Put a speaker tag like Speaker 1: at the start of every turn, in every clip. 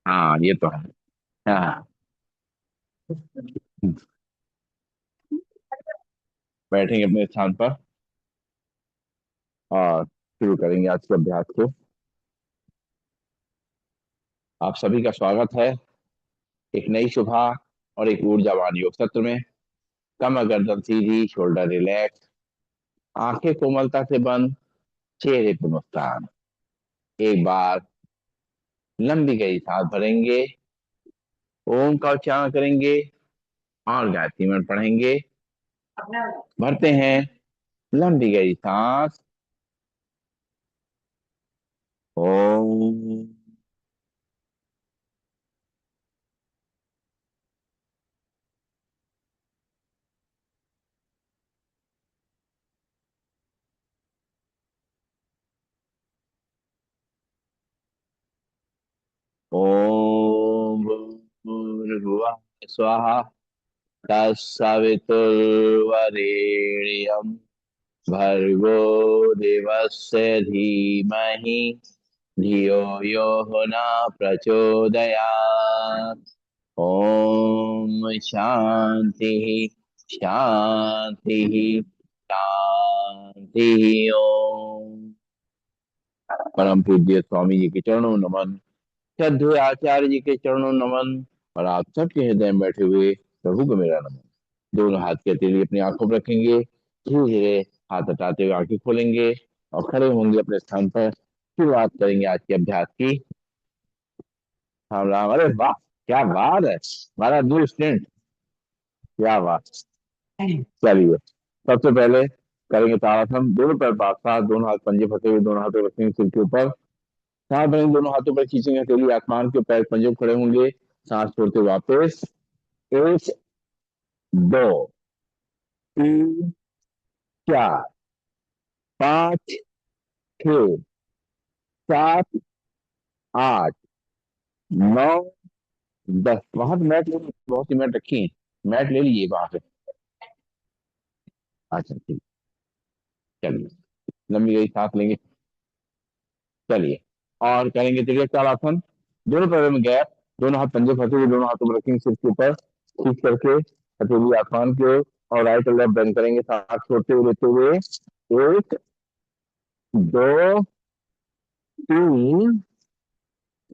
Speaker 1: हाँ ये तो है। हाँ। बैठेंगे अपने स्थान पर और शुरू करेंगे आज के अभ्यास को। आप सभी का स्वागत है एक नई सुबह और एक ऊर्जावान योग सत्र में। कमर गर्दन सीधी, शोल्डर रिलैक्स, आंखें कोमलता से बंद, चेहरे पर मुस्कान। एक बार लंबी गहरी सांस भरेंगे, ओम का उच्चारण करेंगे और गायत्री मंत्र पढ़ेंगे। भरते हैं लंबी गहरी सांस। ओम। ओम भूर्भुवः स्वाहा, तत्सवितुर्वरेण्यं भर्गो देवस्य धीमहि धियो यो न प्रचोदयात्। ओम शांति शांति शांति। ओम। परम पूज्य स्वामी जी के चरणों नमन, श्रद्धेय आचार्य जी के चरणों नमन, और आप सबके हृदय में बैठे हुए प्रभु को मेरा नमन। दोनों हाथ की हथेली अपनी आंखों पर रखेंगे, धीरे धीरे हाथ हटाते हुए आंखें खोलेंगे और खड़े होंगे अपने स्थान पर। शुरुआत करेंगे आज के अभ्यास की। राम राम। अरे वाह, क्या बात है, हमारा न्यू स्टूडेंट, क्या बात। चलिए, सबसे पहले करेंगे ताड़ासन। दोनों पैर पास पास, दोनों हाथ पंजे फंसे हुए, दोनों हाथों रखेंगे सिर के ऊपर। सांस भरेंगे, दोनों हाथों पर खींचेंगे हथेली आसमान के, पैर पंजे पर खड़े होंगे। सांस छोड़ते हुए वापस। एक, दो, तीन, चार, पाँच, छः, सात, आठ, नौ, 10। वहां तो मैट ले, बहुत सी मैट रखी है, मैट ले लीजिए वहां से। अच्छा ठीक। चलिए, लंबी गई सांस लेंगे। चलिए, और करेंगे त्रिभुज ताड़ासन। दोनों पैरों में गैप, दोनों हाथ पंजे फंसे हुए, दोनों हाथों में रखेंगे सिर के ऊपर, खींच करके हथेली आसमान की ओर, और राइट और लेफ्ट बेंड करेंगे सांस छोड़ते हुए लेते हुए। एक, दो, तीन,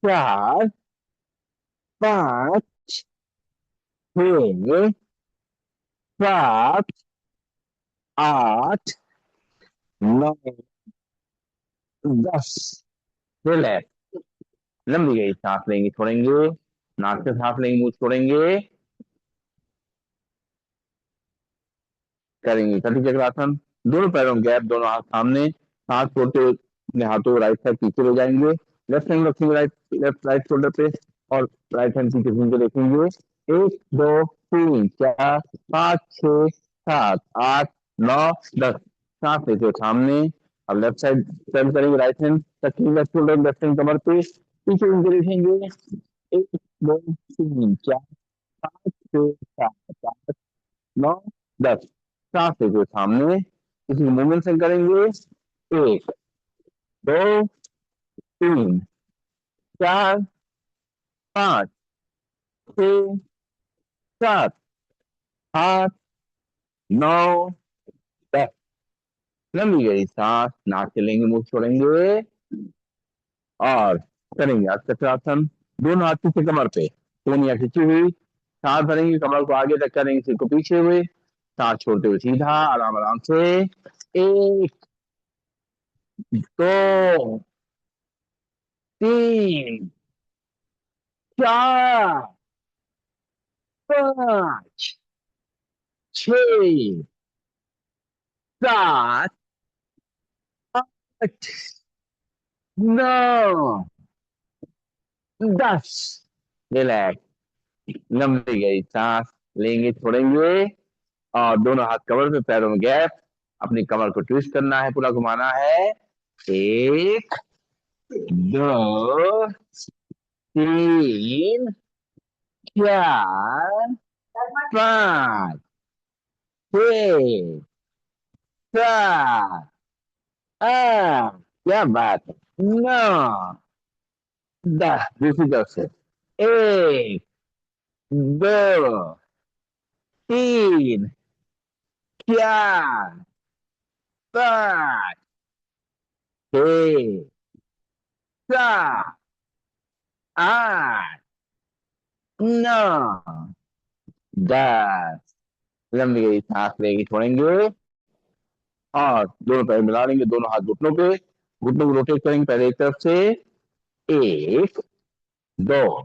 Speaker 1: चार, पाँच, छः, सात, आठ, नौ, 10। रिलैक्स। लंबी गई सांस लेंगे, छोड़ेंगे, नाक से सांस लेंगे, मुंह छोड़ेंगे। करेंगे कटी चक्रासन। दोनों पैरों में गैप, दोनों हाथ सामने, सांस छोड़ते हुए अपने हाथों राइट साइड पीछे ले जाएंगे। लेफ्ट हैंड रखेंगे राइट, लेफ्ट राइट शोल्डर पे, और राइट हैंड पीछे घूम के देखेंगे। एक, दो, तीन, चार, पाँच, छः, सात, आठ, नौ, 10। सांस लेते हुए सामने। अब लेफ्ट साइड टर्न करेंगे, राइट हैंड रखेंगे लेफ्ट शोल्डर, लेफ्ट हैंड कमर पे, पीछे घूम के देखेंगे। एक, दो, तीन, चार, पाँच, छः, सात, आठ, नौ, 10। सांस लेते हुए सामने, इसी मूवमेंट से करेंगे। एक, दो, तीन, चार, पाँच, छः, सात, आठ, नौ, 10। लंबी गई सांस, नाक से लेंगे, मुंह छोड़ेंगे, और करेंगे आज चक्रासन। दोनों हाथ पीछे कमर पे, कोनिया खींची हुई, सांस भरेंगे, कमर को आगे तक करेंगे, सिर को पीछे हुए, सांस छोड़ते हुए सीधा आराम आराम से। एक, दो, तीन, चार, पाँच, छ, सात, आठ, नौ, 10। रिलैक्स। लंबी गई सांस लेंगे, छोड़ेंगे, और दोनों हाथ कमर पे, पैरों में गैप, अपनी कमर को ट्विस्ट करना है, पूरा घुमाना है। एक, दो, तीन, चार, पाँच, छः, सात, आठ। क्या बात है, 9 10 दूसरी तरफ से। 1 2 3 4 5 6 7 8 9 10। लंबी गई सांस लेंगे, छोड़ेंगे और दोनों पैर मिला लेंगे, दोनों हाथ घुटनों पे, घुटनों को रोटेट करेंगे पहले एक तरफ से। 1 2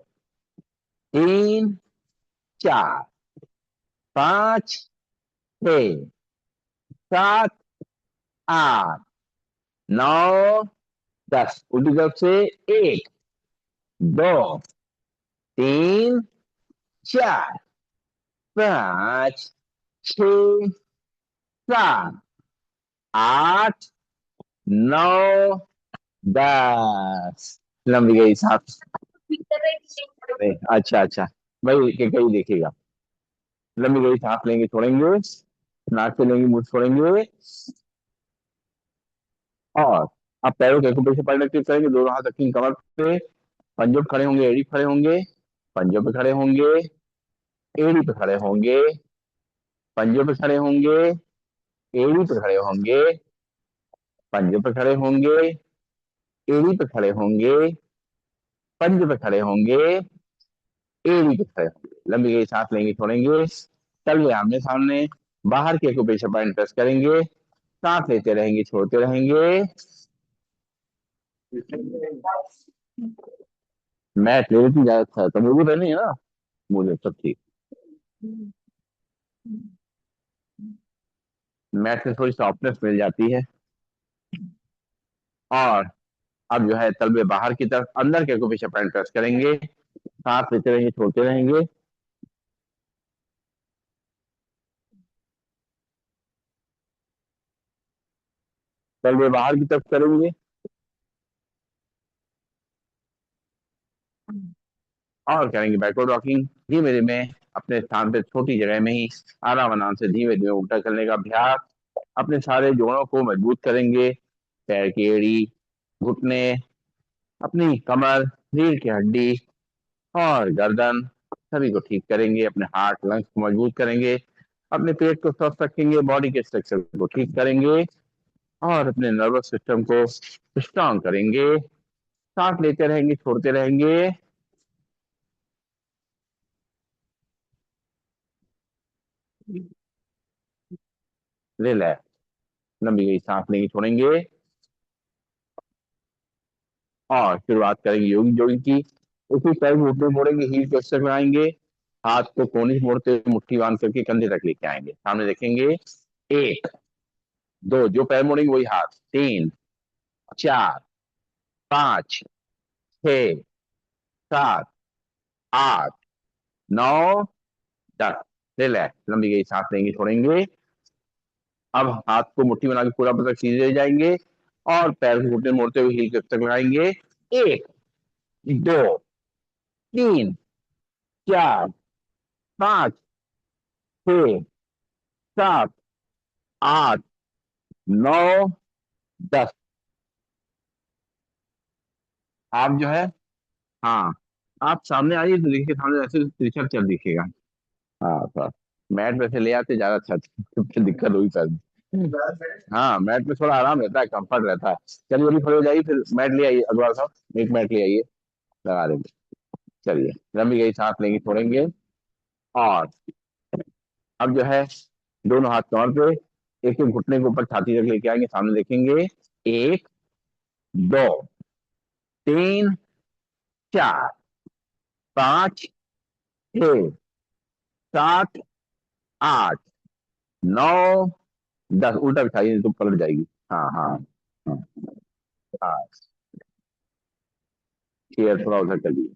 Speaker 1: 3 4 5 6 7 8 9 10। उल्टी तरफ से। 1 2 3 4 5 6 7 8 9 10। लंबी गई सांस। अच्छा अच्छा, भाई के कहीं देखेगा। लंबी गई सांस लेंगे, छोड़ेंगे, नाक से लेंगे, मुंह से छोड़ेंगे। और अब पैरों के ऊपर से पैर एक्टिव करेंगे, दोनों हाथ रखेंगे कमर पे, पंजों पे खड़े होंगे, एड़ी पे खड़े होंगे, पंजों पे खड़े होंगे, एड़ी पे खड़े होंगे, पंजों पे खड़े होंगे, एड़ी पे खड़े होंगे, पंजों पे खड़े होंगे, एड़ी पे खड़े होंगे, पंजों पे खड़े होंगे, एड़ी पे खड़े होंगे। लंबी गई सांस लेंगे, छोड़ेंगे, तलवे आमने सामने, बाहर के एक्यूप्रेशर पॉइंट प्रेस करेंगे, सांस लेते रहेंगे, छोड़ते रहेंगे। मैट ले लेती ज्यादा अच्छा है, तो मुझे तो नहीं है ना, मुझे सब ठीक। मैट से थोड़ी सॉफ्टनेस मिल जाती है। और अब जो है तलवे बाहर की तरफ, अंदर के एक्यूप्रेशर पॉइंट प्रेस करेंगे, सांस लेते रहेंगे, छोड़ते रहेंगे। तलवे बाहर की तरफ करेंगे और करेंगे बैकवर्ड वॉकिंग। धीमे धीमे अपने स्थान पे छोटी जगह में ही आराम आराम से धीमे धीमे उल्टा करने का अभ्यास। अपने सारे जोड़ों को मजबूत करेंगे, पैर की एड़ी, घुटने, अपनी कमर, रीढ़ की हड्डी और गर्दन, सभी को ठीक करेंगे। अपने हार्ट लंग्स को मजबूत करेंगे, अपने पेट को स्वस्थ रखेंगे, बॉडी के स्ट्रक्चर को ठीक करेंगे और अपने नर्वस सिस्टम को स्ट्रांग करेंगे। सांस लेते रहेंगे, छोड़ते रहेंगे। रिलैक्स। लंबी गई सांस लेंगे, छोड़ेंगे और शुरुआत करेंगे योगी जोगिंग की। उसी पैर घुटने मोड़ेंगे, हील को एक्सर लगाएंगे, हाथ को कोने से मोड़ते हुए मुट्ठी बांध करके कंधे तक लेके आएंगे, सामने देखेंगे। 1 2, जो पैर मोड़ेंगे वही हाथ। 3 4 5 6 7 8 9 10। रिलैक्स। लंबी गई सांस लेंगे, छोड़ेंगे। अब हाथ को मुट्ठी बना के पूरा पतक सीधे ले जाएंगे और पैर को घुटने मोड़ते हुए हील तक लगाएंगे। 1 2 3 4 5 6 7 8 9 10। आप जो है, हाँ, आप सामने आइए तो देखिए, सामने ऐसे तिरछा चल दिखेगा। हाँ सर, मैट पे से ले आते ज्यादा अच्छा था, फिर दिक्कत हुई सर। हाँ, मैट में थोड़ा आराम रहता है, कंफर्ट रहता है। चलिए अभी खड़े हो जाइए, फिर मैट ले आइए, अगवा साहब एक मैट ले आइए, लगा देंगे। चलिए, लंबी गई सांस लेंगे, छोड़ेंगे और अब जो है दोनों हाथ कमर पे, एक एक घुटने के ऊपर छाती तक लेके आएंगे, सामने देखेंगे। 1 2 3 4 5 6 7 8 9 10। उल्टा बिछाइए नहीं तो पलट जाएगी। हाँ हाँ हाँ हाँ। चेयर थोड़ा उधर कर लीजिए।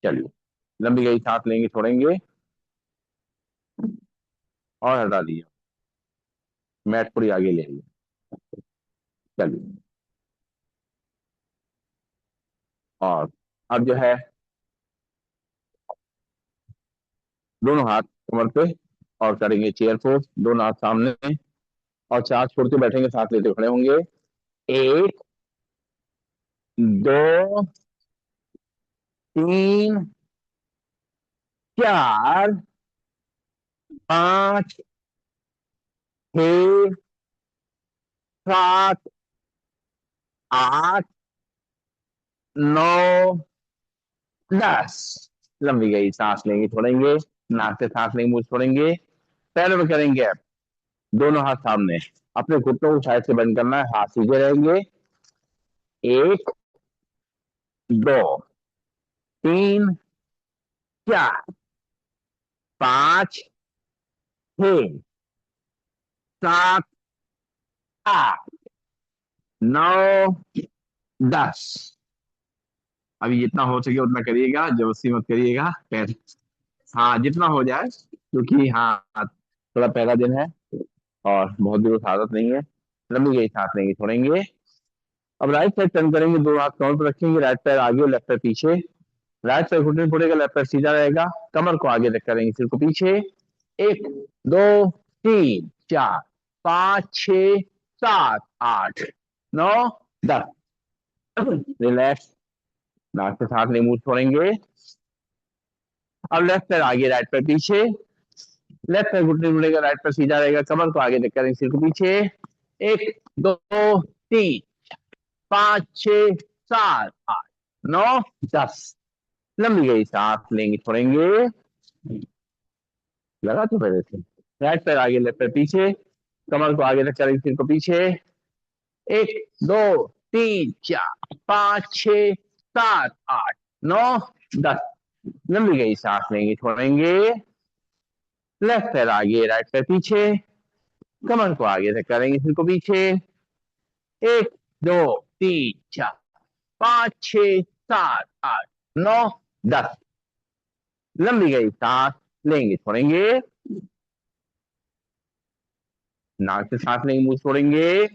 Speaker 1: चलिए, लंबी गई सांस लेंगे, छोड़ेंगे और हटा दीजिए। मैट पूरी आगे ले आइए। चलिए, और अब जो है दोनों हाथ कमर पे और करेंगे चेयर फोर्स, दोनों हाथ सामने और चार छोड़ के बैठेंगे, सांस लेते खड़े होंगे। एक, दो, तीन, चार, पांच, छह, सात, आठ, नौ, 10। लंबी गई सांस लेंगे, छोड़ेंगे। नाक से सांस लेंगे, मुंह से छोड़ेंगे। पैरों में करेंगे अब, दोनों हाथ सामने। अपने घुटनों को साइड से बंद करना है, हाथ सीधे रहेंगे। एक, दो, तीन, चार, पांच, छह, सात, आठ, नौ, 10। अभी जितना हो सके उतना करिएगा, जबरदस्ती मत करिएगा। पैर, हाँ जितना हो जाए, क्योंकि हाँ थोड़ा पहला दिन है और बहुत दिवस आदत नहीं है। लंबी गई सांस लेंगे, छोड़ेंगे। अब राइट साइड टर्न करेंगे, दो हाथ काउंट पर रखेंगे, राइट पैर आगे, लेफ्ट पैर पीछे। राइट पैर घुटने पड़ेगा, लेफ्ट पैर सीधा रहेगा। कमर को आगे तक करेंगे, सिर को पीछे। एक, दो, तीन, चार, पांच, छ, सात, आठ, नौ, 10। रिलैक्स। नाक से सांस लेंगे, मुंह से छोड़ेंगे। अब लेफ्ट पैर आगे, राइट पैर पीछे। लेफ्ट पैर घुटने मुड़ेगा, राइट पैर सीधा रहेगा। कमर को आगे तक करेंगे, सिर को पीछे। एक, दो, तीन, पांच, छह, सात, आठ, नौ, 10। लंबी गई सांस लेंगे, छोड़ेंगे। लगा तो पहले से। राइट पैर आगे, लेफ्ट पैर पीछे। कमर को आगे तक करेंगे, सिर को पीछे। एक, दो, तीन, चार, पांच, छ, सात, आठ, नौ, 10। लंबी गई सांस लेंगे, छोड़ेंगे। लेफ्ट पैर आगे, राइट पैर पीछे। कमर को आगे तक करेंगे, सिर को पीछे। एक, दो, तीन, चार, पांच, छ, सात, आठ, नौ, 10। लंबी गई सांस लेंगे, छोड़ेंगे। नाक से सांस लेंगे, मुंह छोड़ेंगे।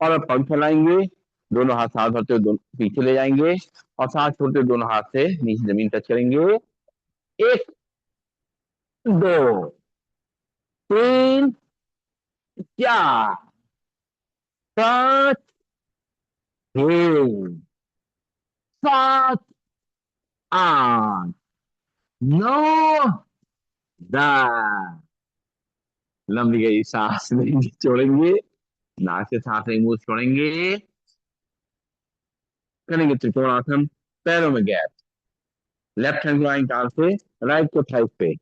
Speaker 1: और अब पंख फैलाएंगे। दोनों हाथ साथ भरते हुए दोनों पीछे ले जाएंगे। और सांस छोड़ते हुए दोनों हाथ से नीचे जमीन टच करेंगे। एक, दो, तीन, चार, पांच, छह, सात, आठ, नौ, 10। लंबी गई सांस लेंगे, छोड़ेंगे। नाक से सांस लेंगे, मुंह से छोड़ेंगे। करेंगे त्रिकोणासन। पैरों में गैप। लेफ्ट हैंड ग्राइंग आर्म से राइट को थाइस पे।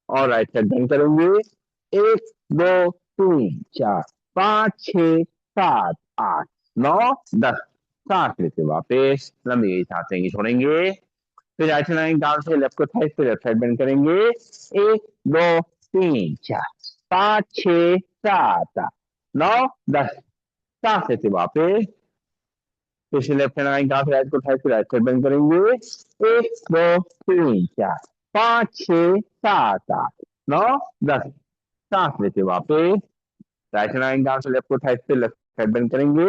Speaker 1: और राइट साइड बंद करेंगे। एक, दो, तीन, चार, पांच, छह, सात, आठ, नौ, 10। सांस लेते वापस लंबी गई सांस लेंगे, छोड़ेंगे। फिर राइट हैंड आर्म से लेफ्ट को थाइस पे, लेफ्ट साइड बेंड करेंगे। एक, दो, तीन, चार, पांच, छह, सात, आठ, नौ, 10। सांस लेते वापस। फिर लेफ्ट हैंड आएंगे, कहाँ से राइट को उठाए, फिर राइट साइड बेंड करेंगे। एक, दो, तीन, चार, पांच, छह, सात, आठ, नौ, 10। सांस लेते वापस। राइट हैंड आएंगे, कहाँ से लेफ्ट को उठाए, फिर लेफ्ट साइड बेंड करेंगे।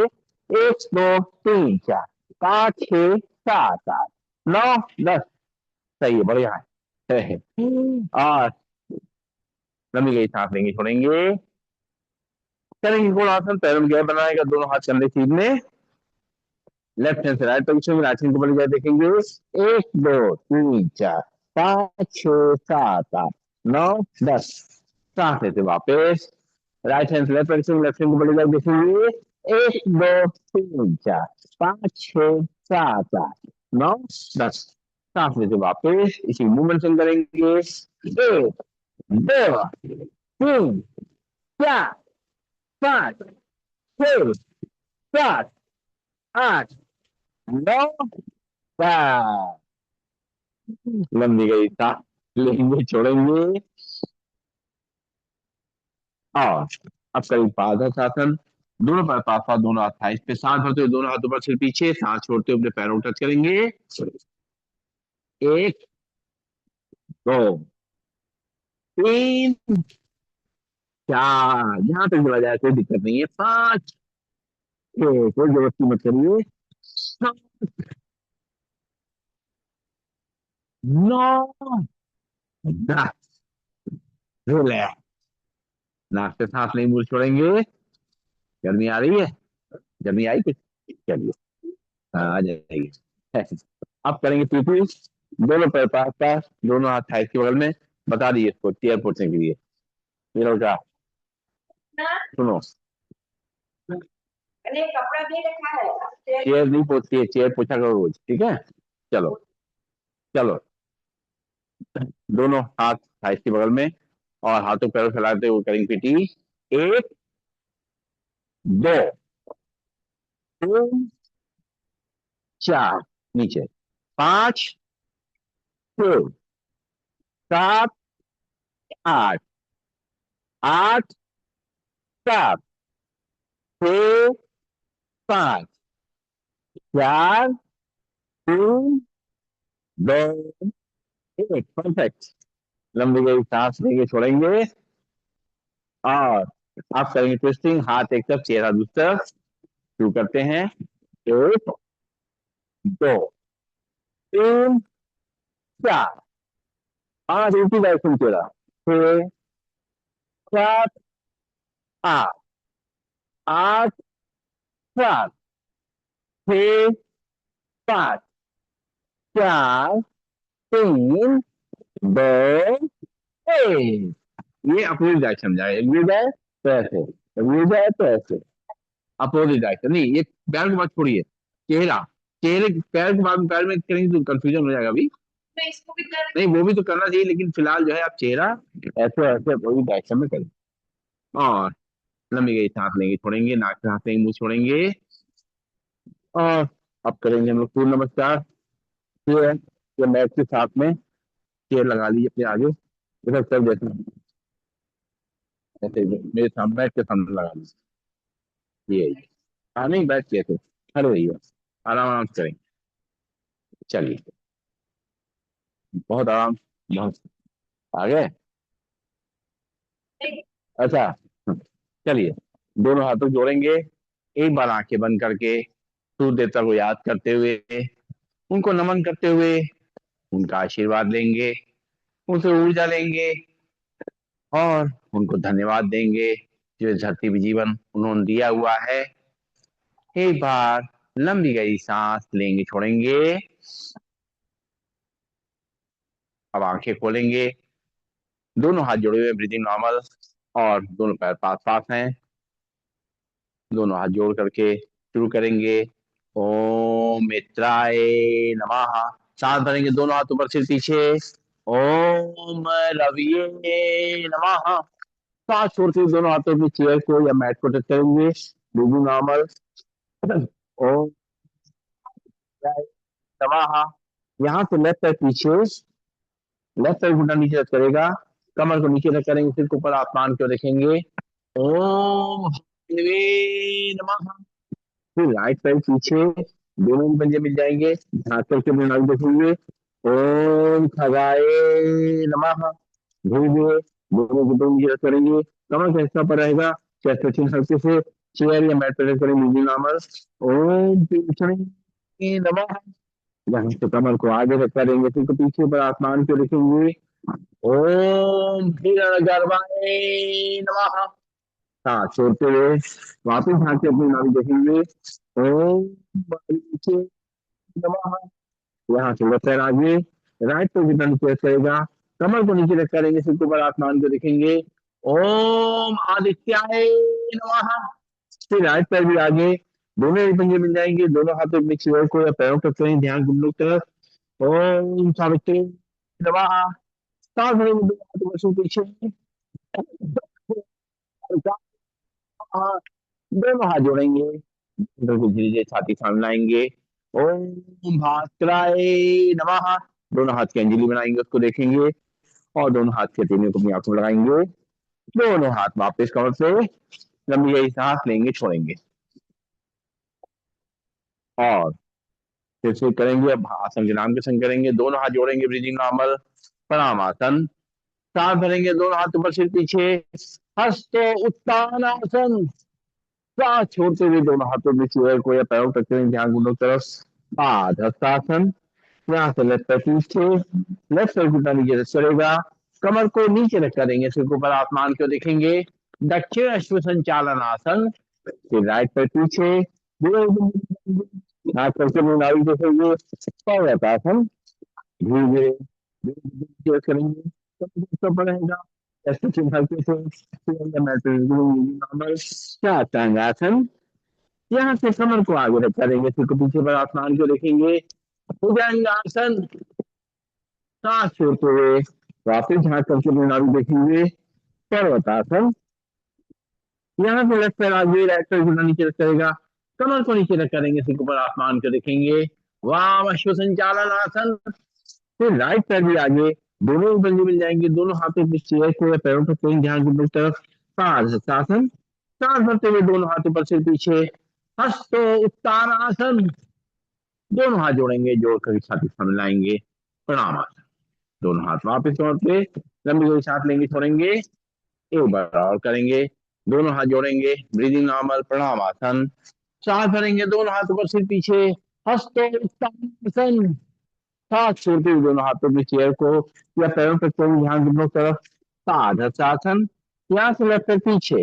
Speaker 1: एक, दो, तीन, चार, पांच, छह, सात, आठ, नौ, 10। सही है, बढ़िया है। और लंबी गई सांस लेंगे, छोड़ेंगे। करेंगे गुण आसन, पैरों में गैप बनाएगा, दोनों हाथ कंधे सीधने। लेफ्ट हैंड से राइट पोजीशन में, राइट हैंड को बड़ी जाए देखेंगे। एक, दो, तीन, चार, पांच, छह, सात, आठ, नौ, 10। सांस लेते वापस। राइट हैंड से लेफ्ट पोजीशन में, लेफ्ट हैंड को बड़ी जाए देखेंगे। एक, दो, तीन, चार, पांच, छह, सात, आठ, नौ, 10। सांस लेते वापस, इसी मूवमेंट से करेंगे। एक, दो, तीन, चार, पांच, छह, सात, आठ, नौ, 10। लंबी गई सांस लेंगे, छोड़ेंगे। और अब करीब पादाशासन। दोनों पैर पास पास, दोनों हाथ थाइस पे। सांस भरते हुए दोनों हाथ ऊपर, सिर पीछे। सांस छोड़ते हुए अपने पैरों को टच करेंगे। एक, दो, तीन, चार, जहां तक बोला जाए कोई दिक्कत नहीं है। पांच, छह, कोई जबरदस्ती मत करिए। सात, नौ, 10। रिलैक्स। नाक से सांस नहीं, मुंह से छोड़ेंगे। गर्मी आ रही है? गर्मी आई कुछ? चलिए, हाँ आ जाएगी। अब करेंगे पीपी, दोनों पैर पास पास, दोनों हाथ थाइस के बगल में। बता दिए इसको चेयर पोछने के लिए। ये लोग क्या, सुनो, अरे कपड़ा भी रखा है, चेयर नहीं पोछती है, चेयर पोछा करो रोज, ठीक है? चलो, चलो, दोनों हाथ थाइस के बगल में और हाथों पैरों फैलाते हुए करेंगे पीटी। एक, दो, तीन, चार, नीचे, पांच, छह, सात, आठ, आठ, सात, छह, पांच, चार, तीन, दो, एक, परफेक्ट। लंबी गई सांस लेंगे, छोड़ेंगे, और आप करेंगे ट्विस्टिंग, हाथ एक तरफ चेहरा दूसरी तरफ। शुरू करते हैं। एक, दो, तीन, चार, पांच, उल्टी डायरेक्शन चेहरा, छह, सात, आठ, आठ, सात, छह, पांच, चार, तीन, दो, एक। ये अपोजिट डायरेक्शन समझाए, ये जाए तो ऐसे, ये जाए तो ऐसे, अपोजिट डायरेक्शन नहीं। ये पैर को मत छोड़िए, चेहरा, चेहरे पैर के बाद पैर में करेंगे तो कंफ्यूजन हो जाएगा अभी। मैं इसको भी कर नहीं, वो भी तो करना चाहिए, लेकिन फिलहाल जो है आप चेहरा ऐसे ऐसे अपोजिट डायरेक्शन में करें। और लंबी गई सांस लेंगे, छोड़ेंगे, नाक से सांस लेंगे, मुंह छोड़ेंगे। और अब करेंगे हम लोग सूर्य नमस्कार। ये है, ये मैट के साथ में चेयर लगा लीजिए अपने आगे, इधर सब जैसे, ऐसे मेरे सामने मैट के सामने लगा लीजिए। ये है। हाँ नहीं, बैठ के ऐसे खड़े रहिए, आराम आराम से करेंगे। चलिए, बहुत आराम, बहुत आ गए। अच्छा, चलिए, दोनों हाथों को जोड़ेंगे, एक बार आंखें बंद करके सूर्य देवता को याद करते हुए, उनको नमन करते हुए, उनका आशीर्वाद लेंगे, उनसे ऊर्जा लेंगे, और उनको धन्यवाद देंगे जो इस धरती पे जीवन उन्होंने दिया हुआ है। एक बार लंबी गई सांस लेंगे, छोड़ेंगे। अब आंखें खोलेंगे, दोनों हाथ जुड़े हुए, ब्रीदिंग नॉर्मल, और दोनों पैर पास पास हैं। दोनों हाथ जोड़ करके शुरू करेंगे। ओम मित्राय नमः। सांस भरेंगे, दोनों हाथ ऊपर, सिर पीछे। ओम रविये नमः। सांस छोड़ते हुए दोनों हाथों की चेयर को या मैट को टच करेंगे, ब्रीदिंग नॉर्मल। ओम नमः। यहाँ से लेफ्ट पैर पीछे, लेफ्ट पैर घुटना नीचे रख करेगा, कमर को नीचे रख करेंगे, सिर को ऊपर आसमान को देखेंगे। ओम हनुवे नमः। फिर राइट पैर पीछे, दोनों ही पंजे मिल जाएंगे, हाथ करके अपने नाक देखेंगे। ओम खगाए नमः। धीरे, दोनों घुटनों नीचे रख करेंगे, कमर का हिस्सा पर रहेगा, चेस्ट अच्छी हल्के से, चेयर या मैट पर रख करेंगे नॉर्मल। ओम पीछे नमः। यहाँ से कमर को आगे रख करेंगे, सिर को पीछे पर आसमान को देखेंगे। ओम हिरण गर्भाय नमः। हाँ, छोड़ते हुए वापिस हाथ से अपनी नाभि देखेंगे। ओम नीचे नमः। यहाँ से लेफ्ट पैर आगे, राइट पैर की तरफ प्रेस करेगा, कमर को नीचे रख करेंगे, सिर को ऊपर आसमान को देखेंगे। ओम आदित्याय नमः। फिर राइट पैर भी आगे, दोनों ही पंजे मिल जाएंगे, दोनों हाथों के बीच चेयर को या पैरों को करेंगे, ध्यान गुम लोग तरफ। ओम सावित्री नमः। सांस भरेंगे, दोनों हाथों को सिर पीछे, दोनों हाथ जोड़ेंगे, बिल्कुल धीरे धीरे छाती सामने लाएंगे। ओम भास्कराय नमः। दोनों हाथ की अंजलि बनाएंगे, उसको देखेंगे, और दोनों हाथ के तीनों को अपनी आंखों में लगाएंगे। दोनों हाथ वापस कमर से, लंबी गई सांस लेंगे, छोड़ेंगे, और फिर से करेंगे। अब आसन के नाम के संग करेंगे, दोनों हाथ जोड़ेंगे, ब्रीदिंग नॉर्मल, प्रणाम आसन। सांस भरेंगे, दोनों हाथ ऊपर, सिर पीछे, हस्त उत्तान आसन। सांस छोड़ते हुए दोनों हाथों में चेयर को या पैरों तक करेंगे, ध्यान दोनों तरफ, पाद हस्तासन। यहाँ से लेफ्ट पैर पीछे, लेफ्ट पैर घुटना नीचे रख करेगा, कमर को नीचे रख करेंगे, सिर को ऊपर आसमान को देखेंगे। दक्षिण अश्व संचालन आसन। फिर राइट पैर पीछे, हाथ करके नाड़ी देखेंगे, पर्वतासन। धीरे धीरे धीरे धीरे करेंगे तो पड़ेगा, ऐसे चिन्ह हल्के से नॉर्मल चांगासन। यहाँ से कमर को आगे रख करेंगे, सिर को पीछे पर, आसमान को देखेंगे, भुजंगासन। सांस छोड़ते हुए वापिस झांक करके नाड़ी देखेंगे, पर्वतासन। यहाँ से लेफ्ट पैर आगे, राइट पैर घुटना नीचे रख करेगा, कमर को नीचे रख करेंगे, सिर को ऊपर, आसमान को देखेंगे, वाम अश्व संचालन आसन। फिर राइट पैर भी आगे, दोनों बंदी मिल जाएंगे, दोनों हाथों के चेयर को या पैरों पर कहीं, ध्यान की तरफ, पादहस्तासन। सांस भरते हुए दोनों हाथों पर सिर पीछे, हस्तो उत्तान आसन। दोनों हाथ जोड़ेंगे, जोड़कर छाती सामने लाएंगे, प्रणाम आसन। दोनों हाथ वापस तौर पे लंबी गई सांस लेंगे, छोड़ेंगे, एक बार और करेंगे, दोनों हाथ जोड़ेंगे, ब्रीदिंग नॉर्मल, प्रणाम आसन। सांस भरेंगे, दोनों हाथों पर सिर पीछे, हस्तो उत्तान आसन। सांस छोड़ते हुए दोनों हाथों में चेयर को या पैरों पर चेयर, ध्यान दोनों तरफ, ताड़ासन। यहाँ से लेफ्ट पैर पीछे,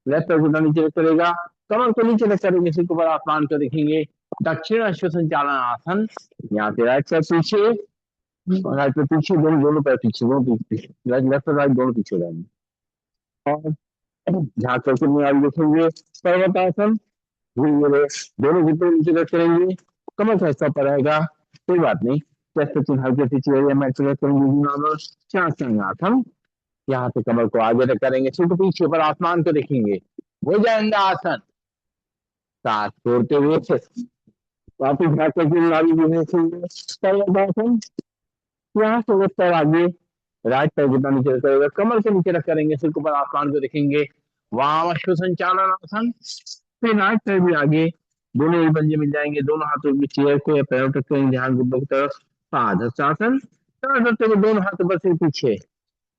Speaker 1: लेफ्ट पैर घुटना नीचे रख करेगा, कमर को नीचे रख करेंगे, सिर को ऊपर, आसमान को देखेंगे, दक्षिण अश्व संचालन आसन। यहाँ से राइट पैर पीछे, राइट पैर पीछे, दोनों दोनों पैर पीछे, दोनों पीछे, लेफ्ट और राइट दोनों पीछे जाएंगे, और झाँक करके अपनी आगे देखेंगे, पर्वतासन। धीरे धीरे दोनों घुटने नीचे रख करेंगे, कमर का हिस्सा पर रहेगा, कोई बात नहीं, चेस्ट चिन्ह हल्के से चेहरे में एक्सरसाइज करेंगे, नॉर्मल चांगासन। यहाँ से कमर को आगे तक करेंगे, सिर को पीछे पर, आसमान को देखेंगे, भुजंगासन। सांस छोड़ते हुए वापिस बैठ करके नाड़ी भी देखेंगे, पर्वतासन। यहाँ से लेफ्ट पैर आगे, राइट पैर घुटना नीचे रख करेगा, कमर को नीचे रख करेंगे, सिर को ऊपर, आसमान को देखेंगे, वाम अश्व संचालन आसन। फिर राइट पैर भी आगे, दोनों ही पंजे मिल जाएंगे, दोनों हाथों की चेयर को या पैरों तक करेंगे, ध्यान गुड्डों की तरफ, पादहस्तासन। करते हुए दोनों हाथों पर सिर पीछे,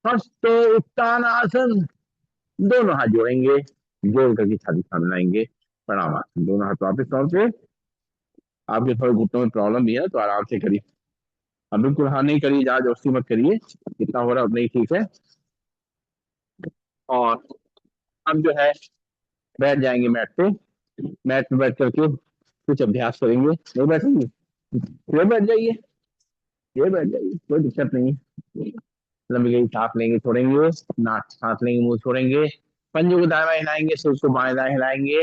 Speaker 1: हस्तो उत्तान आसन। दोनों हाथ जोड़ेंगे, जोड़ करके छाती सामने लाएंगे, प्रणाम आसन। दोनों हाथ वापस तौर पे, आपके थोड़े घुटनों में प्रॉब्लम भी है तो आराम से करिए, अब बिल्कुल हाँ नहीं करिए, ज्यादा जोशी मत करिए, जितना हो रहा है उतना ही ठीक है। और हम जो है बैठ जाएंगे मैट पे, मैट पे बैठ करके कुछ अभ्यास करेंगे, नहीं बैठेंगे, ये बैठ जाइए, ये बैठ जाइए, कोई दिक्कत नहीं है। लंबी गई सांस लेंगे, छोड़ेंगे, नाक सांस लेंगे, मुंह छोड़ेंगे, पंजों को दाएं बाएं हिलाएंगे, सिर को बाएं दाएं हिलाएंगे,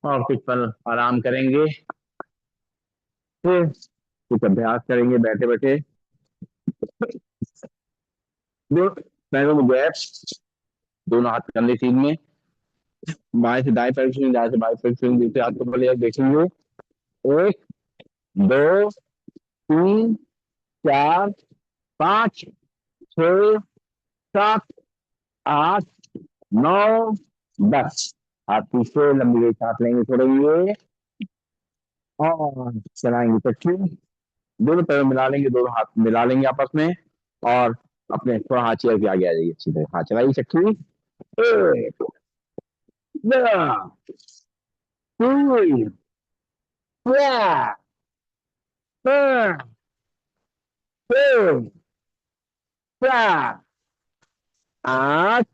Speaker 1: और कुछ पल आराम करेंगे, फिर कुछ अभ्यास करेंगे बैठे बैठे। दो पैरों में गैप, दोनों हाथ कंधे सीध में, बाएं से दाएं पैर स्विंग, दाएं से बाएं पैर स्विंग, दूसरे हाथ को पहले देखेंगे, एक, दो, तीन, चार, पाँच, छः, सात, आठ, नौ, 10। हाथ पीछे, लंबी गई सांस लेंगे, छोड़ेंगे, और चलाएंगे चक्की, दोनों पैर मिला लेंगे, दोनों हाथ मिला लेंगे आपस में, और अपने थोड़ा हाथ चेयर के आगे आ जाइए, अच्छी तरह हाथ चलाइए चक्की, एक, दो, तीन, चार, पाँच, छः, सात, आठ,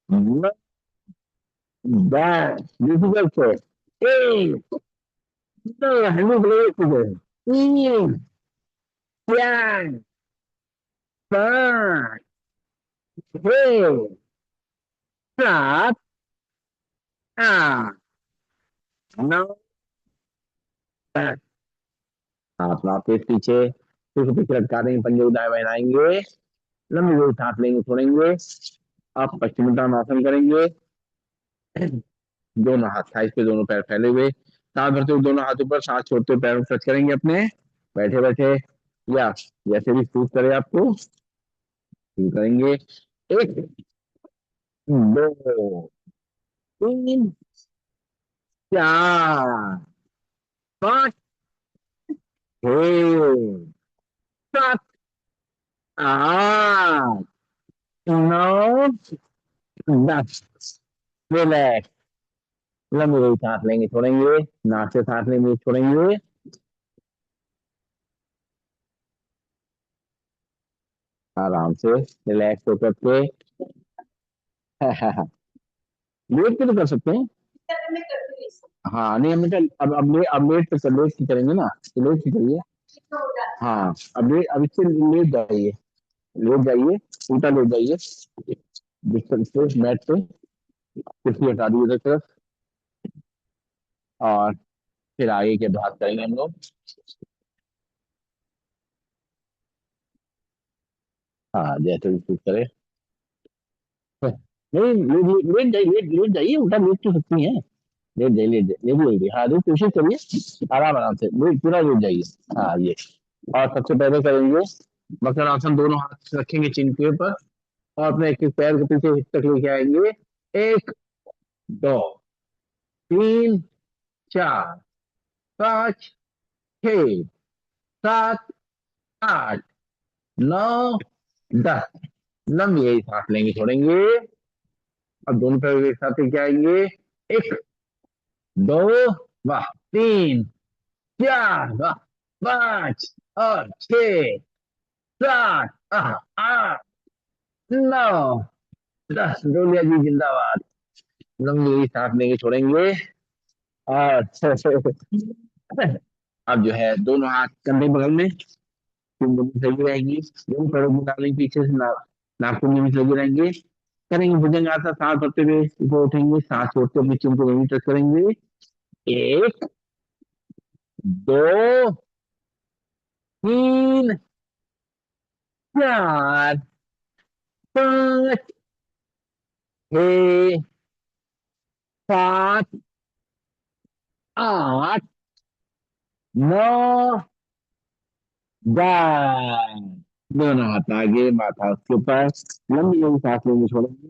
Speaker 1: नौ, 10। डिफिकल्ट से, एक, दो, हेलमेट लगे तुझे, तीन, चार, पाँच, छः, सात, आठ, नौ, 10। हाथ वापिस पीछे, फिर से पीछे लटका देंगे, पंजे दाएं बाएं हिलाएंगे, लंबी जोर सांस लेंगे, छोड़ेंगे, अब पश्चिमोत्तानासन करेंगे, दोनों हाथ थाइस पे, दोनों पैर फैले हुए, सांस भरते हुए दोनों हाथ ऊपर, सांस छोड़ते हुए पैरों को टच करेंगे अपने, बैठे बैठे, या जैसे भी सूट करे आपको, शुरू करेंगे, एक, दो, तीन, चार, पाँच, छः, सात, आठ, नौ, 10। रिलैक्स, लंबी लंबी सांस लेंगे, छोड़ेंगे, नाक से सांस लेंगे, छोड़ेंगे, आराम से रिलैक्स होकर के लेट के तो कर सकते हैं, हाँ नहीं हम अब लेट पे लेट की करेंगे ना, तो लेट की करिए। हाँ अब इससे लेट जाइए, लेट जाइए, उल्टा लेट जाइए, बिस्तर पे मैट पे, कुर्सी हटा दी उधर तरफ, और फिर आगे के अभ्यास करेंगे हम लोग। हाँ जैसे भी कुछ करें। नहीं लेट जाइए, लेट जाइए, उल्टा लेट तो सकती है। लेट जाइए, लेट जाइए, लेट जाइए, हाँ लेट कोशिश करिए, आराम आराम से लेट, पूरा लेट जाइए। हाँ ये, और सबसे पहले करेंगे मकर आसन, दोनों हाथ रखेंगे चिन के ऊपर, और अपने एक एक पैर को पीछे हिप तक लेके आएंगे। एक, दो, तीन, चार, पाँच, छः, सात, आठ, नौ, 10। लंबी यही सांस लेंगे, छोड़ेंगे। अब दोनों पैर एक साथ लेके आएंगे। एक, दो, वाह, तीन, चार, वाह, पाँच, और छः, सात, आठ, नौ, 10। डोलिया जी जिंदाबाद। लंबी सांस लेंगे, छोड़ेंगे। और अब जो है दोनों हाथ कंधे बगल में, कुंडली सही रहेगी, दोनों पैरों की डालेंगे पीछे से, नाखून भी सही रहेंगे। करेंगे भुजंग आसन, सांस भरते हुए ऊपर उठेंगे, सांस छोड़ते अपनी चिन को जमीन टच करेंगे। एक, दो, तीन, चार, पाँच, छः, सात, आठ, नौ, 10। दोनों हाथ आगे, माथा उसके ऊपर, लंबी लंबी सांस लेंगे, छोड़ेंगे।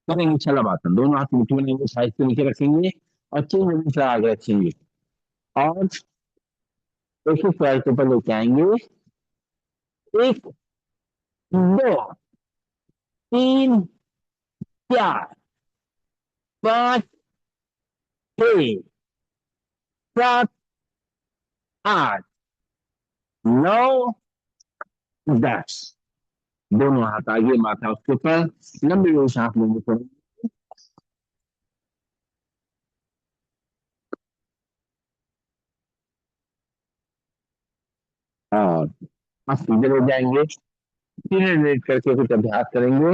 Speaker 1: करेंगे छलावासन, दोनों हाथ मुट्ठी बनाएंगे, साइड से नीचे रखेंगे, और चिन जमीन से आगे रखेंगे, और एक एक पैर के ऊपर लेके आएंगे। एक, दो, तीन, चार, पाँच, छः, सात, आठ, नौ, 10। दोनों हाथ आगे, माथा उसके ऊपर, लंबी लंबी सांस लेंगे, थोड़ी। और आप सीधे लेट जाएंगे, सीधे लेट करके कुछ अभ्यास करेंगे,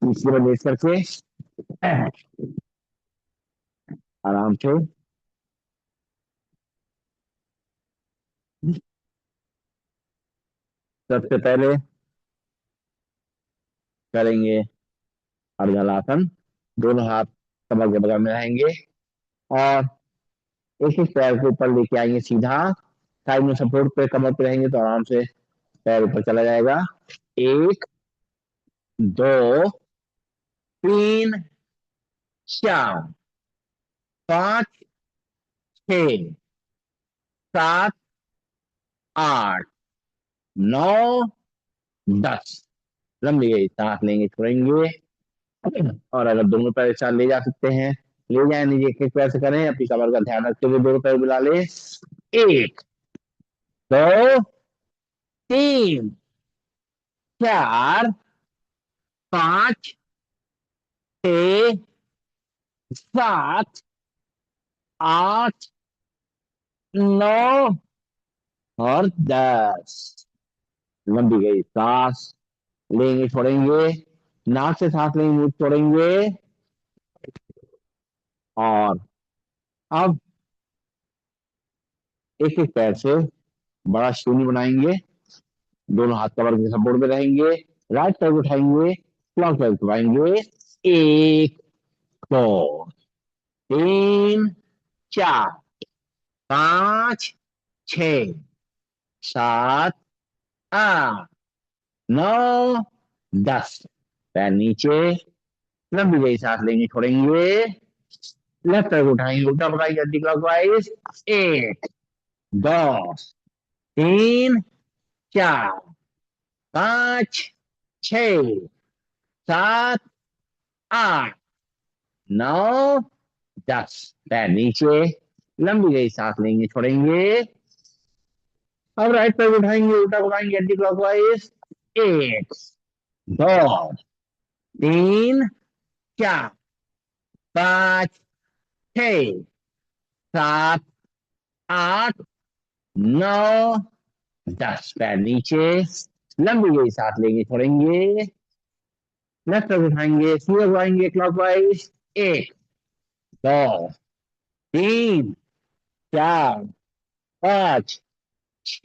Speaker 1: इसके बाद लेट करके आराम से। सबसे पहले करेंगे अर्धलासन, दोनों हाथ कमर के बगल में रहेंगे, और एक एक पैर के ऊपर लेके आएंगे सीधा, साइड में सपोर्ट पे कमर पे रहेंगे तो आराम से पैर ऊपर चला जाएगा। एक, दो, तीन, चार, पाँच, छः, सात, आठ, नौ, 10। लंबी गई सांस लेंगे, छोड़ेंगे। और अगर दोनों पैर एक साथ ले जा सकते हैं, ले जाए, नीचे एक एक पैर से करें, अपनी कमर का ध्यान रखते हुए दोनों पैर मिला ले। एक, दो, तीन, चार, पाँच, छः, सात, आठ, नौ, और 10। लंबी गई सांस लेंगे, छोड़ेंगे, नाक से सांस लेंगे, मुंह से छोड़ेंगे। और अब एक एक पैर से बड़ा शून्य बनाएंगे, दोनों हाथ कमर के सपोर्ट में रहेंगे, राइट पैर उठाएंगे, क्लॉक पैर दबाएंगे। एक, दो, तीन, चार, पाँच, छ, सात, आठ, नौ, 10। पैर नीचे, लंबी गई सांस लेंगे, छोड़ेंगे, लेफ्ट पैर उठाएंगे, उल्टा पकाएंगे एंटी क्लॉकवाइज। एक, दो, तीन, चार, पाँच, छ, सात, आठ, नौ, 10। पैर नीचे, लंबी गई सांस लेंगे, छोड़ेंगे। अब राइट पैर उठाएंगे, उल्टा घुमाएंगे एंटी क्लॉकवाइज। एक, दो, तीन, चार, पाँच, छ, सात, आठ, नौ, 10। पैर नीचे, लंबी गई सांस लेंगे, छोड़ेंगे, लेफ्ट तरफ उठाएंगे, सीधे घुमाएंगे क्लॉकवाइज। एक, दो, तीन, चार, पाँच, छ,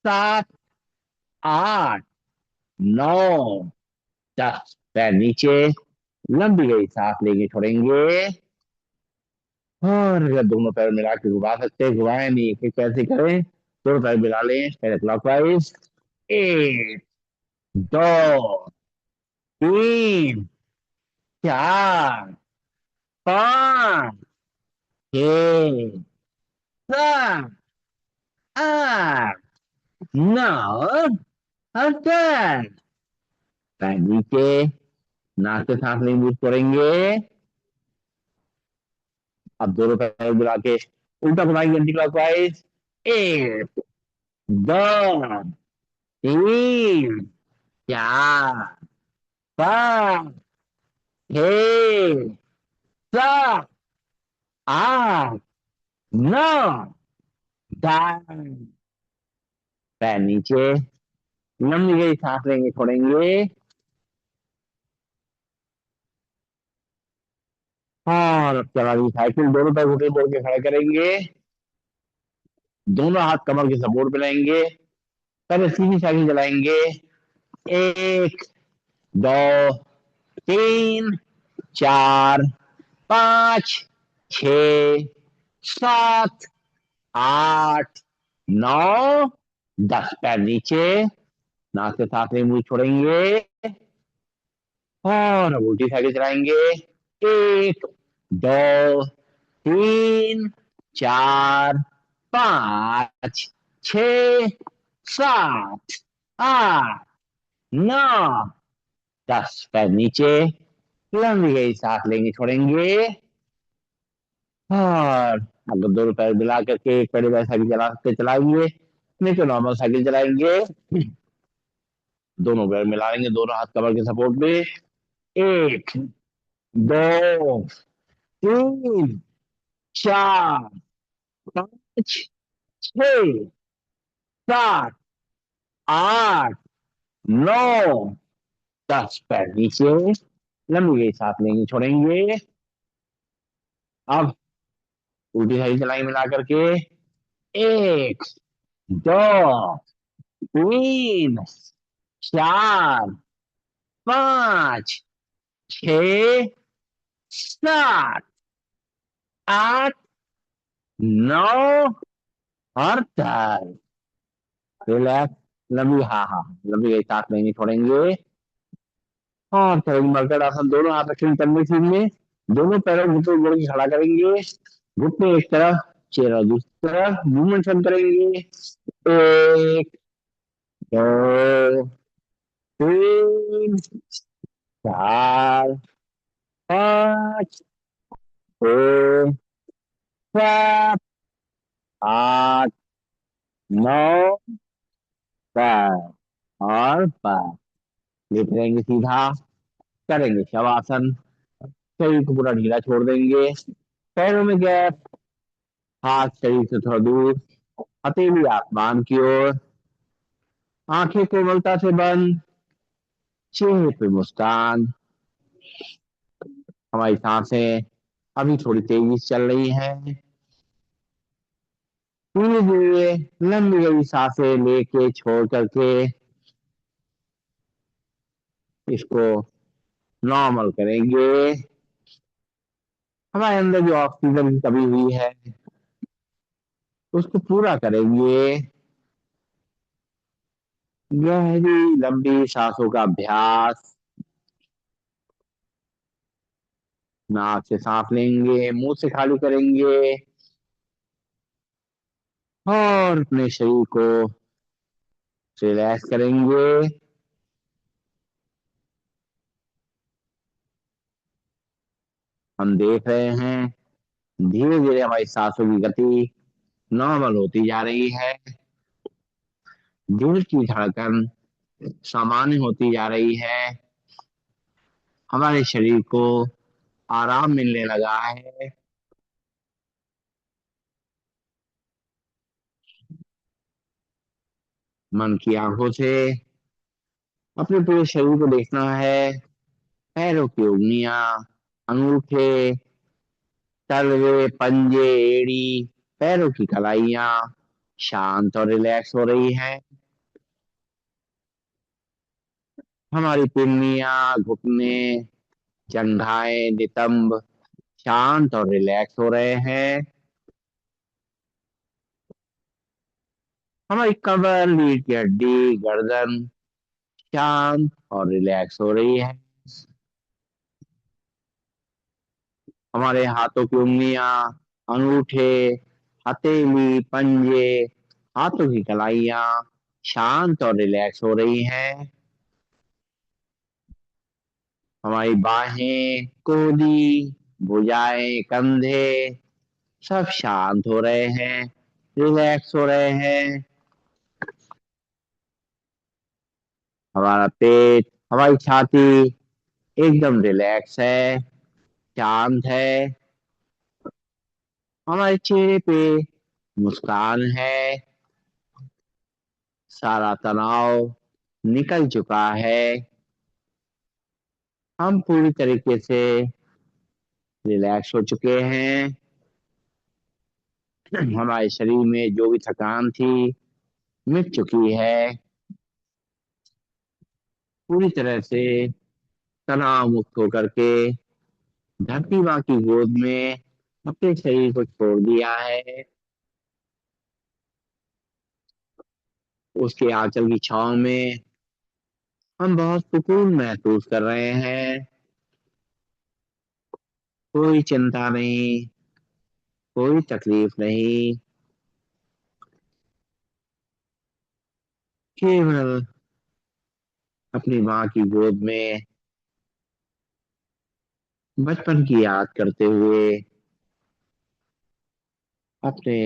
Speaker 1: सात, आठ, नौ, 10। पैर नीचे, लंबी गई सांस लेंगे, छोड़ेंगे। और अगर दोनों पैर मिला के घुमा सकते हैं, घुमाए नहीं, फिर कैसे करें? दोनों पैर मिला लें, पहले क्लॉकवाइज। एक, दो, तीन, चार, पाँच, छ, सात, आठ, नौ और 10। पैर नीचे, नाक से सांस लेंगे, यूज करेंगे। अब दोनों पैर मिला के उल्टा घुमाएंगे एंटी क्लॉकवाइज। एक, दो, तीन, चार, पाँच, छ, सात, आठ, नौ, 10। पैर नीचे, लंबी गई सांस लेंगे, छोड़ेंगे। और अब चलानी साइकिल, दोनों पैर घुटने मोड़ के खड़े करेंगे, दोनों हाथ कमर के सपोर्ट पे लाएंगे, पहले सीधी साइकिल चलाएंगे। एक, दो, तीन, चार, पाँच, छ, सात, आठ, नौ, 10। पैर नीचे, नाक से सांस लेंगे, मुंह छोड़ेंगे। और अब उल्टी साइकिल चलाएंगे। एक, दो, तीन, चार, पाँच, छ, सात, आठ, नौ, 10। पैर नीचे, लंबी गई सांस लेंगे, छोड़ेंगे। और अगर दोनों पैर मिला करके एक पैर वाली साइकिल चला सकते चलाएंगे, नहीं तो नॉर्मल साइकिल चलाएंगे। दोनों पैर मिला लेंगे, दोनों हाथ कमर के सपोर्ट पे। एक, दो, तीन, चार, पाँच, छ, सात, आठ, नौ, 10। पैर नीचे, लंबी गई सांस लेंगे, छोड़ेंगे। अब उल्टी साइड चलाएंगे मिला करके। एक, दो, तीन, चार, पाँच, छ, सात, आठ, नौ और 10। रिलैक्स, लंबी, हाँ हाँ, लंबी गई सांस लेंगे, छोड़ेंगे। और करेंगे मर्कट आसन, दोनों हाथ रखेंगे कंधे सीध में, दोनों पैरों को घुटने जोड़ के खड़ा करेंगे, घुटने एक तरफ, चेहरा दूसरी तरफ, मूवमेंट बंद करेंगे। एक, दो, तीन, चार, पाँच, छः, सात, आठ, नौ, 10। और 5। लेट रहेंगे सीधा, करेंगे शवासन, शरीर को पूरा ढीला छोड़ देंगे, पैरों में गैप, हाथ शरीर से थोड़ा दूर, हथेली आसमान की ओर, आंखें कोमलता से बंद, चेहरे पे मुस्कान। हमारी सांसें अभी थोड़ी तेजी से चल रही हैं, धीरे धीरे लंबी लंबी सांसें लेके छोड़ करके इसको नॉर्मल करेंगे। हमारे अंदर जो ऑक्सीजन की कमी हुई है उसको पूरा करेंगे। गहरी लंबी सांसों का अभ्यास, नाक से सांस लेंगे, मुंह से खाली करेंगे, और अपने शरीर को रिलैक्स करेंगे। हम देख रहे हैं धीरे धीरे हमारी सांसों की गति नॉर्मल होती जा रही है, दिल की धड़कन सामान्य होती जा रही है, हमारे शरीर को आराम मिलने लगा है। मन की आंखों से अपने पूरे शरीर को देखना है। पैरों की उंगलियां, अंगूठे, तलवे, पंजे, एड़ी, पैरों की कलाइयां शांत और रिलैक्स हो रही हैं। हमारी पिन्नियां, घुटने, जंघाएं, नितंब शांत और रिलैक्स हो रहे हैं। हमारी कमर, रीढ़ की हड्डी, गर्दन शांत और रिलैक्स हो रही है। हमारे हाथों की उंगलियां, अंगूठे, हथेली, पंजे, हाथों की कलाइयां शांत और रिलैक्स हो रही हैं। हमारी बाहें, कोहनी, भुजाएं, कंधे सब शांत हो रहे हैं, रिलैक्स हो रहे हैं। हमारा पेट, हमारी छाती एकदम रिलैक्स है, शांत है। हमारे चेहरे पे मुस्कान है, सारा तनाव निकल चुका है। हम पूरी तरीके से रिलैक्स हो चुके हैं। हमारे शरीर में जो भी थकान थी मिट चुकी है। पूरी तरह से तनाव मुक्त होकर के धरती माँ की गोद में अपने शरीर को छोड़ दिया है। उसके आंचल की छांव में हम बहुत सुकून महसूस कर रहे हैं। कोई चिंता नहीं, कोई तकलीफ नहीं, केवल अपनी माँ की गोद में बचपन की याद करते हुए अपने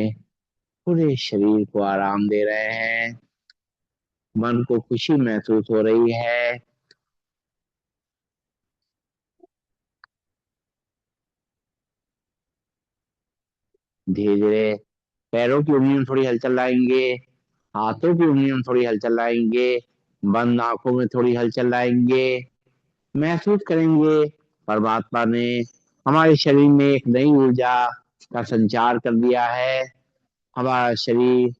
Speaker 1: पूरे शरीर को आराम दे रहे हैं। मन को खुशी महसूस हो रही है। धीरे धीरे पैरों की उंगलियों में थोड़ी हलचल लाएंगे, हाथों की उंगलियों में थोड़ी हलचल लाएंगे, बंद आंखों में थोड़ी हलचल लाएंगे। महसूस करेंगे परमात्मा ने हमारे शरीर में एक नई ऊर्जा का संचार कर दिया है। हमारा शरीर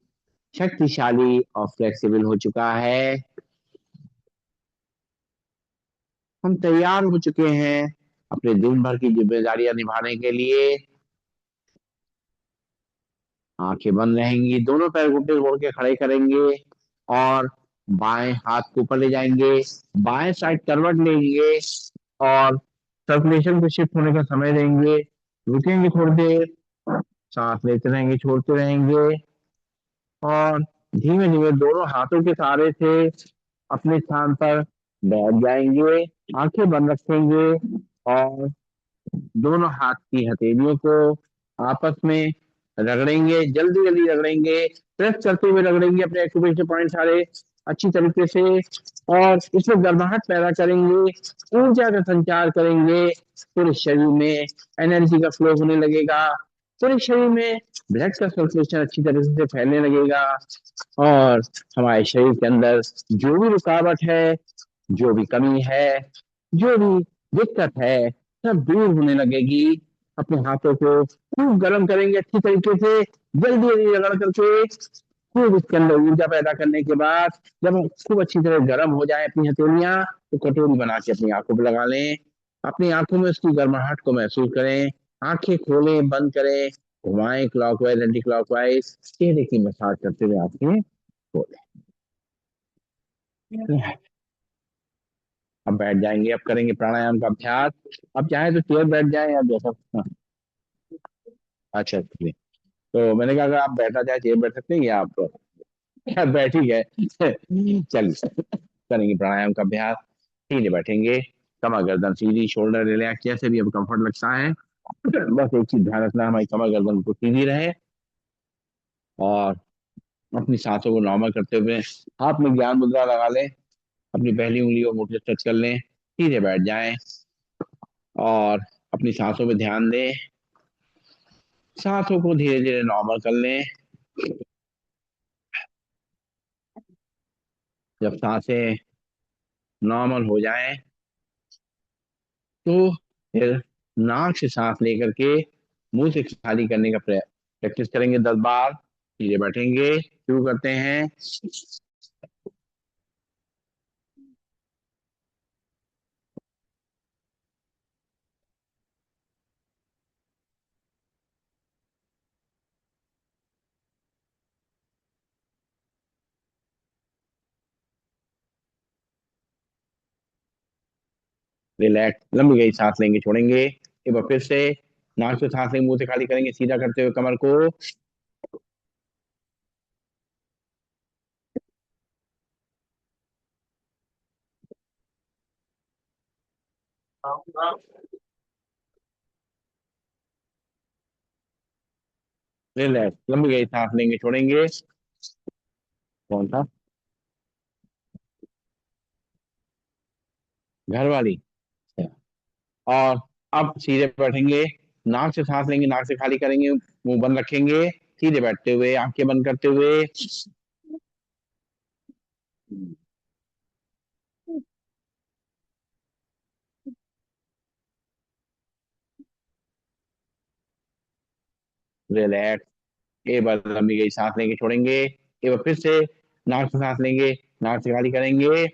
Speaker 1: शक्तिशाली और फ्लेक्सिबल हो चुका है। हम तैयार हो चुके हैं अपने दिन भर की जिम्मेदारियां निभाने के लिए। आंखें बंद रहेंगी, दोनों पैर घुटने जोड़ के खड़े करेंगे और बाएं हाथ को ऊपर ले जाएंगे, बाएं साइड करवट लेंगे और सर्कुलेशन को शिफ्ट होने का समय देंगे। रुकेंगे थोड़ी देर, सांस लेते रहेंगे, छोड़ते रहेंगे और धीमे धीमे दोनों हाथों के सहारे से अपने स्थान पर बैठ जाएंगे। आंखें बंद रखेंगे और दोनों हाथ की हथेलियों को आपस में रगड़ेंगे, जल्दी जल्दी रगड़ेंगे, प्रेस करते हुए रगड़ेंगे अपने एक्यूप्रेशर पॉइंट सारे अच्छी तरीके से और इसमें गर्माहट पैदा करेंगे, ऊर्जा का संचार करेंगे। पूरे शरीर में एनर्जी का फ्लो होने लगेगा। पूरे शरीर में ब्लड का सर्कुलेशन अच्छी तरीके से फैलने लगेगा और हमारे शरीर के अंदर जो भी रुकावट है, जो भी कमी है, जो भी दिक्कत है सब दूर होने लगेगी। अपने हाथों को खूब गर्म करेंगे अच्छी तरीके से, जल्दी जल्दी रगड़ करके खूब इसके अंदर ऊर्जा पैदा करने के बाद जब खूब अच्छी तरह गर्म हो जाए अपनी हथेलियां तो कटोरी बना के अपनी आंखों पर लगा लें। अपनी आंखों में उसकी गर्माहट को महसूस करें। आंखें खोलें, बंद करें, घुमाएं क्लॉकवाइज एंटी क्लॉकवाइज, चेहरे की मसाज करते हुए आंखें खोलें। अब बैठ जाएंगे, अब करेंगे प्राणायाम का अभ्यास। अब चाहे तो चेयर बैठ जाए या जैसा। हाँ, अच्छा ठीक है। तो मैंने कहा अगर आप बैठना चाहे चेयर बैठ सकते हैं या आप क्या बैठ ही गए। चलिए करेंगे प्राणायाम का अभ्यास। सीधे बैठेंगे, कमर गर्दन सीधी, शोल्डर रिलैक्स, जैसे भी अब कंफर्ट लगता है। बस एक चीज ध्यान रखना, हमारी कमर गर्दन को सीधी रहे और अपनी सांसों को नॉर्मल करते हुए हाथ में ज्ञान मुद्रा लगा लें। अपनी पहली उंगली को मुझे टच कर लें, सीधे बैठ जाएं। और अपनी सांसों पे ध्यान दें। सांसों को धीरे धीरे नॉर्मल कर लें। जब सांसें नॉर्मल हो जाएं तो फिर नाक से सांस लेकर के मुंह से खाली करने का प्रैक्टिस करेंगे 10 बार। धीरे बैठेंगे, शुरू करते हैं। रिलैक्स, लंबी गई सांस लेंगे, छोड़ेंगे। एक बार फिर से नाक से सांस लेंगे, मुंह से खाली करेंगे, सीधा करते हुए कमर को। रिलैक्स, लंबी गई सांस लेंगे, छोड़ेंगे। कौन था? घर वाली। और अब सीधे बैठेंगे, नाक से सांस लेंगे, नाक से खाली करेंगे, मुंह बंद रखेंगे, सीधे बैठते हुए आंखें बंद करते हुए। रिलैक्स, एक बार लंबी गई सांस लेंगे, छोड़ेंगे। एक बार फिर से नाक से सांस लेंगे, नाक से खाली करेंगे।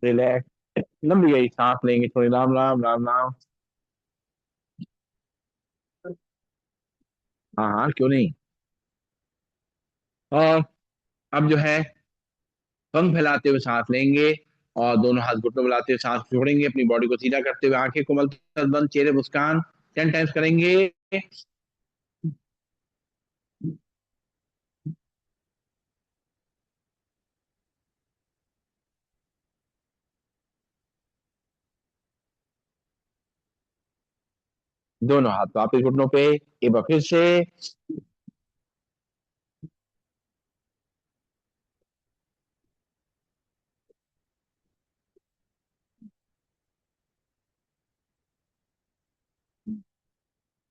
Speaker 1: रिलैक्स, लंबी गई सांस लेंगे, छोड़े। राम राम राम राम। हाँ हाँ, क्यों नहीं। और अब जो है पंख फैलाते हुए सांस लेंगे और दोनों हाथ घुटनों में मिलाते हुए सांस छोड़ेंगे, अपनी बॉडी को सीधा करते हुए आंखें कोमल बंद, चेहरे मुस्कान 10 टाइम्स करेंगे। दोनों हाथ वापिस घुटनों पे, एक बार फिर से।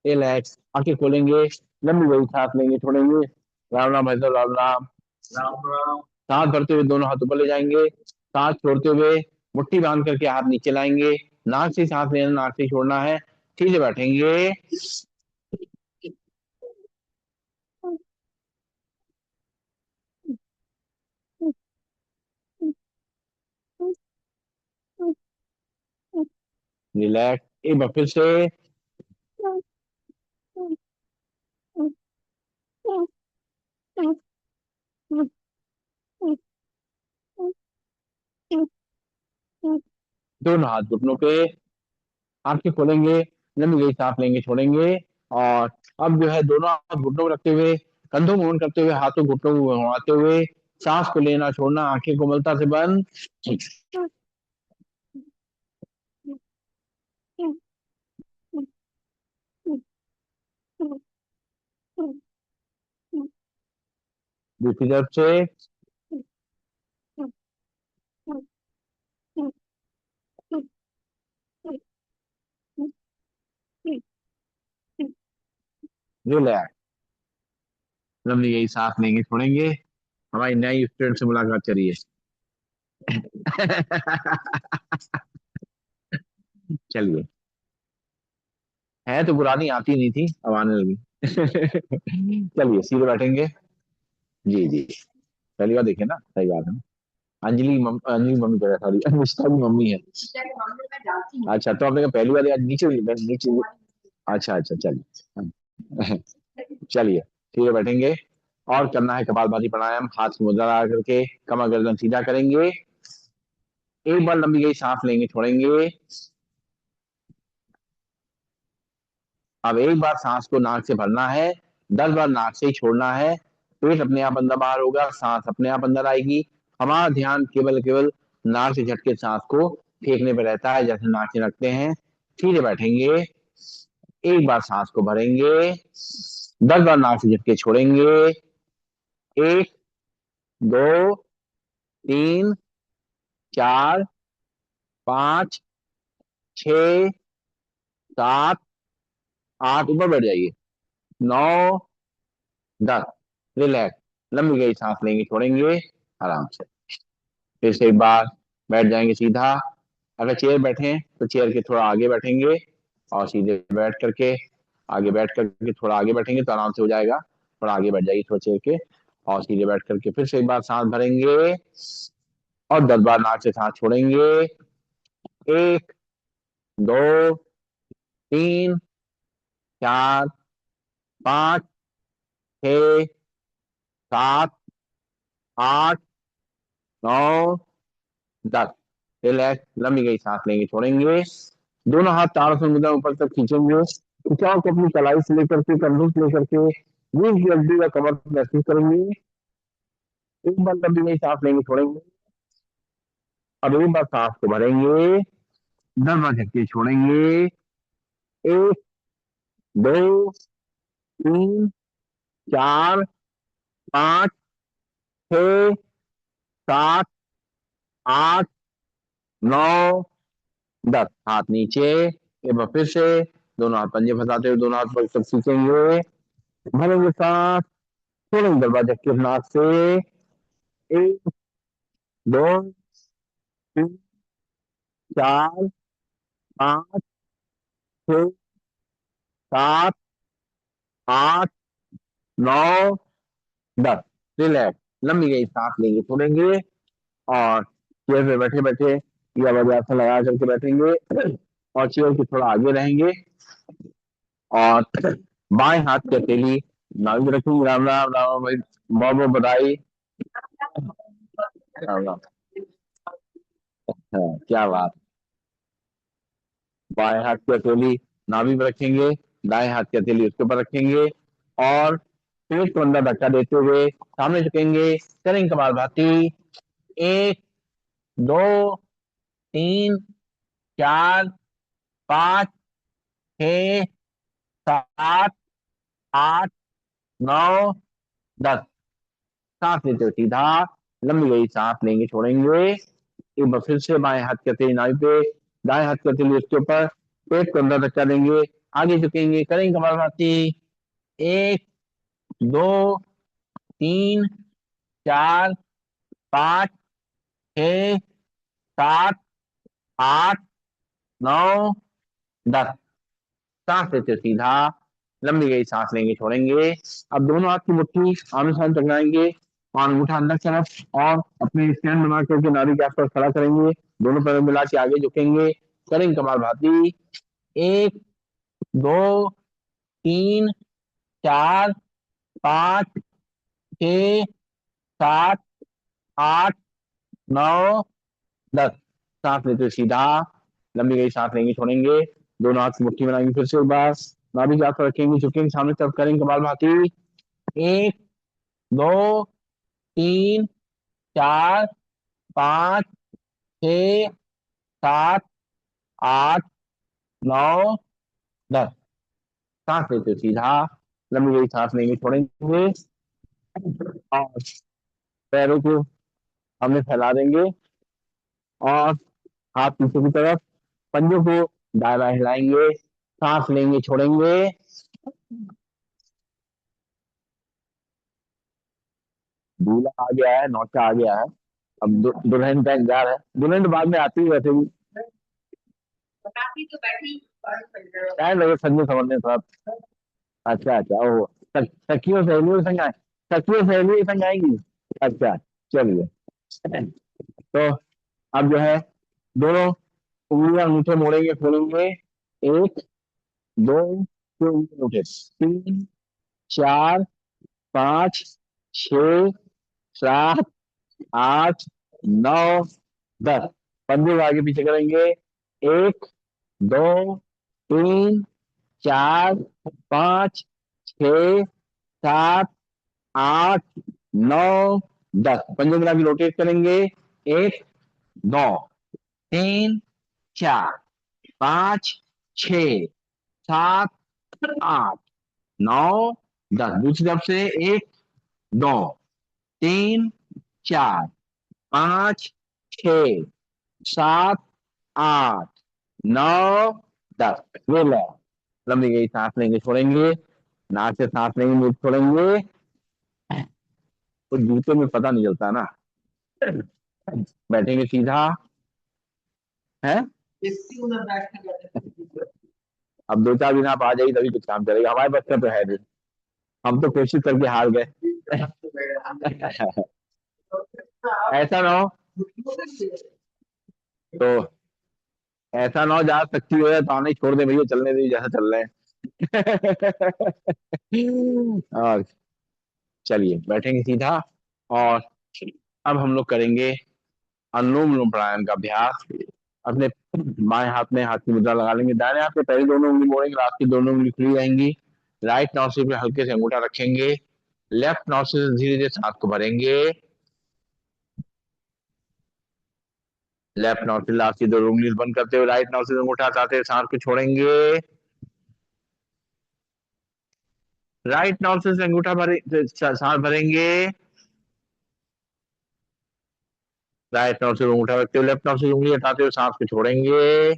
Speaker 1: रिलैक्स, आंखें खोलेंगे, लंबी बड़ी सांस लेंगे, छोड़ेंगे। राम राम भैरव, राम राम। सांस भरते हुए दोनों हाथ ऊपर ले जाएंगे, सांस छोड़ते हुए मुट्ठी बांध करके हाथ नीचे लाएंगे। नाक से सांस लेना, नाक से छोड़ना है। सीधे बैठेंगे। रिलैक्स, एक बार फिर से। दोनों हाथ घुटनों पे, आंखें खोलेंगे, लंबी गई सांस लेंगे, छोड़ेंगे। और अब जो है दोनों हाथ घुटनों में रखते हुए, कंधों में मुंड करते हुए, हाथों घुटनों को घुमाते हुए सांस को लेना छोड़ना, आंखें कोमलता से बंद। दूसरी तरफ से। रिलैक्स, लंबी गई सांस लेंगे, छोड़ेंगे। हमारी नई स्टूडेंट से मुलाकात करिए। चलिए, है तो पुरानी, आती नहीं थी, अब आने लगी। चलिए सीधे बैठेंगे। जी जी, पहली बार देखे ना, सही बात है ना। अंजलि मम्मी कह रहा, सॉरी, अनुष्का की मम्मी है। अच्छा, तो आपने कहा पहली बार, यार नीचे नीचे। अच्छा अच्छा, चलिए। चलिए सीधे बैठेंगे और करना है कपालभाति प्राणायाम। हाथ की मुद्रा लगा करके कमर गर्दन सीधा करेंगे। एक बार लंबी गई सांस लेंगे, छोड़ेंगे। अब एक बार सांस को नाक से भरना है, 10 बार नाक से ही छोड़ना है। पेट अपने आप अंदर बाहर होगा, सांस अपने आप अंदर आएगी। हमारा ध्यान केवल केवल नाक से झटके सांस को फेंकने पर रहता है, जैसे नाक से रखते हैं। सीधे बैठेंगे। एक बार सांस को भरेंगे, 10 बार नाक से झटके छोड़ेंगे। 1, 2, 3, 4, 5, 6, 7, 8, ऊपर बैठ जाइए, 9, 10। रिलैक्स, लंबी गई सांस लेंगे, छोड़ेंगे आराम से। फिर से एक बार बैठ जाएंगे सीधा। अगर चेयर बैठे हैं तो चेयर के थोड़ा आगे बैठेंगे और सीधे बैठ करके, आगे बैठ करके थोड़ा आगे बैठेंगे तो आराम से हो जाएगा। थोड़ा आगे बैठ जाइए थोड़ा चेयर के, और सीधे बैठ करके फिर से एक बार सांस भरेंगे और 10 बार नाक से सांस छोड़ेंगे। 1, 2, 3, 4, 5, 6, 7, 8, 9, 10। रिलैक्स, लंबी गई सांस लेंगे, छोड़ेंगे। दोनों हाथ ताड़ों से मुद्रा ऊपर तक खींचेंगे। खिंचाव को अपनी कलाई से लेकर के, कंधों से लेकर के रीढ़ की हड्डी या कमर को महसूस करेंगे। एक बार लंबी गई सांस लेंगे, छोड़ेंगे और एक बार सांस को भरेंगे, 10 बार झटके छोड़ेंगे। 1, 2, 3, 4, 5, 6, 7, 8, 9, 10। हाथ नीचे। एक बार फिर से दोनों हाथ पंजे फंसाते हुए दोनों हाथ पर तक खींचेंगे, भरेंगे सांस, छोड़ेंगे दरवाजा के नाक से। 1, 2, 3, 4, 5, 6, 7, 8, 9, 10। रिलैक्स, लंबी गई सांस लेंगे, छोड़ेंगे और चेयर पे बैठे बैठे या वज्रासन लगा करके बैठेंगे और चेयर के थोड़ा आगे रहेंगे और बाएं हाथ की हथेली नाभि में रखेंगे। राम राम राम भाई, बहुत बहुत बधाई। राम राम। हाँ, क्या बात। बाएं हाथ की हथेली नाभि में रखेंगे, दाएं हाथ की हथेली उसके ऊपर रखेंगे और पेट को अंदर धक्का देते हुए सामने झुकेंगे, करेंगे कपालभाति। 1, 2, 3, 4, 5, 6, 7, 8, 9, 10। सांस लेते हुए सीधा लंबी गई सांस लेंगे, छोड़ेंगे। एक बार फिर से बाएं हाथ की हथेली नाभि पे, दाएं हाथ की हथेली उसके ऊपर, पेट को अंदर धक्का देंगे, आगे झुकेंगे, करेंगे कपालभाति। 1, 2, 3, 4, 5, 6, 7, 8, 9, 10। सांस लेते सीधा लंबी गई सांस लेंगे, छोड़ेंगे। अब दोनों हाथ की मुट्ठी आमने सामने टकराएंगे और अंगूठा अंदर की तरफ और अपने स्टैंड बना करके नाभि के आसपास खड़ा करेंगे। दोनों पैर मिला के आगे झुकेंगे, करेंगे कपालभाति। 1, 2, 3, 4, 5, 6, 7, 8, 9, 10। सांस लेते हुए सीधा लंबी गई सांस लेंगे, छोड़ेंगे। दोनों हाथ की मुट्ठी बनाएंगे, फिर से एक बार नाभि के आसपास रखेंगे, झुकेंगे, सामने तरफ करेंगे कपालभाति। 1, 2, 3, 4, 5, 6, 7, 8, 9, 10। सांस लेते हुए सीधा लंबी गई सांस लेंगे, छोड़ेंगे और पैरों को हमने फैला देंगे और हाथ पीछे की तरफ, पंजों को दाएं बाएं हिलाएंगे, सांस लेंगे, छोड़ेंगे। दूल्हा आ गया है, नौचा आ गया है। अब दुल्हन का इंतजार है। दुल्हन तो बाद में आती है वैसे भी, टाइम लगे सजने संवरने थोड़ा। अच्छा अच्छा, ओ सखियों सहेलियों के संग आए, सखियों सहेलियों के संग आएंगी। अच्छा, चलिए। तो अब जो है दोनों उंगलियां अंगूठे मोड़ेंगे, खोलेंगे। 1, 2, फिर उंगली अंगूठे, 3, 4, 5, 6, 7, 8, 9, 10। पंजे को आगे पीछे करेंगे। 1, 2, 3, 4, 5, 6, 7, 8, 9, 10। पंजे मिला के रोटेट करेंगे। 1, 2, 3, 4, 5, 6, 7, 8, 9, 10। दूसरी तरफ से 1, 2, 3, 4, 5, 6, 7, 8, 9, 10। ये लो, लंबी गई सांस लेंगे छोड़ेंगे, नाक से सांस लेंगे मुंह से छोड़ेंगे। तो जूते में पता नहीं चलता ना। बैठेंगे सीधा है। अब 2-4 दिन आप आ जाइए तभी कुछ काम करेगा, हमारे बच्चे तो है नहीं। हम तो कोशिश करके हार गए। ऐसा ना हो, तो ऐसा ना हो जहाँ शक्ति हो जाए तो आने ही छोड़ दे भैया, चलने दे जैसा चल रहे हैं। और चलिए बैठेंगे सीधा। और अब हम लोग करेंगे अनुलोम विलोम प्राणायाम का अभ्यास। अपने बाएं हाथ में हाथ की मुद्रा लगा लेंगे, दाहिने हाथ में पहली दोनों उंगली मोड़ेंगे, लास्ट की दोनों उंगली खुली रहेंगी। राइट नॉस्ट्रिल पे हल्के से अंगूठा रखेंगे, लेफ्ट नॉस्ट्रिल से धीरे धीरे सांस को भरेंगे। लेफ्ट नॉस्ट्रिल लास्ट की दो उंगली बंद करते हुए राइट नॉस्ट्रिल से अंगूठा हटाते हुए सांस को छोड़ेंगे। राइट नॉस्ट्रिल से अंगूठा भरे सांस भरेंगे। राइट नॉस्ट्रिल से अंगूठा रखते हुए लेफ्ट नॉस्ट्रिल से उंगली हटाते हुए सांस को छोड़ेंगे।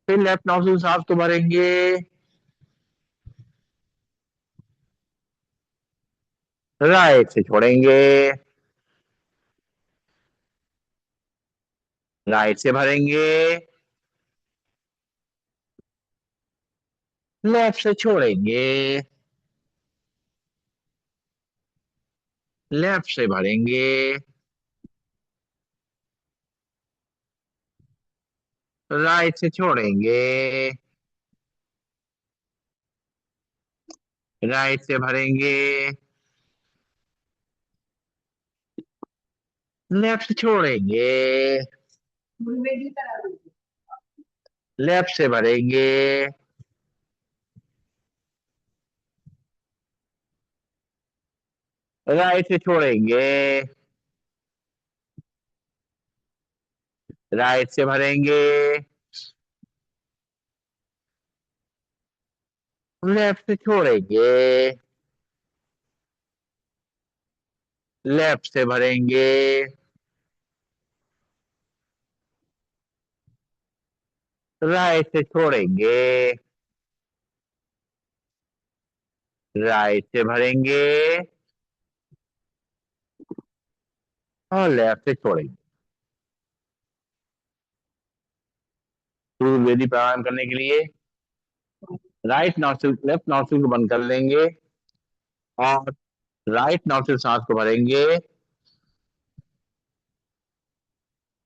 Speaker 1: फिर लेफ्ट नॉस्ट्रिल से सांस को भरेंगे। राइट से छोड़ेंगे। राइट से भरेंगे। लेफ्ट से छोड़ेंगे। लेफ्ट से भरेंगे। राइट से छोड़ेंगे। राइट से भरेंगे। लेफ्ट से छोड़ेंगे। लेफ्ट से भरेंगे। राइट से छोड़ेंगे। राइट से भरेंगे। लेफ्ट से छोड़ेंगे। लेफ्ट से भरेंगे। राइट से छोड़ेंगे। राइट से भरेंगे। और लेफ्ट से छोड़ेंगे। सूर्य वेदी प्राणायाम करने के लिए राइट नॉस्ट्रिल लेफ्ट नॉस्ट्रिल को बंद कर लेंगे, और राइट नॉस्ट्रिल सांस को भरेंगे,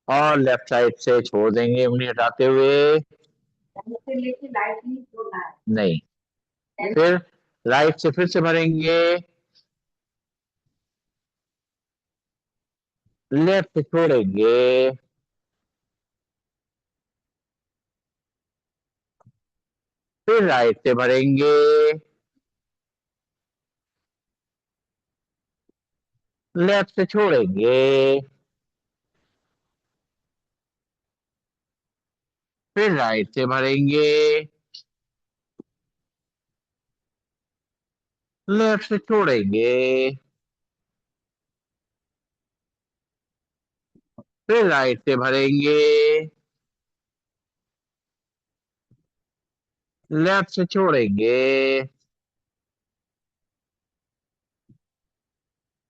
Speaker 1: और लेफ्ट साइड से छोड़ देंगे उंगली हटाते हुए। नहीं। फिर राइट से फिर से भरेंगे। लेफ्ट से छोड़ेंगे। फिर राइट से भरेंगे। लेफ्ट से छोड़ेंगे। फिर राइट से भरेंगे। लेफ्ट से छोड़ेंगे। फिर राइट से भरेंगे। लेफ्ट से छोड़ेंगे।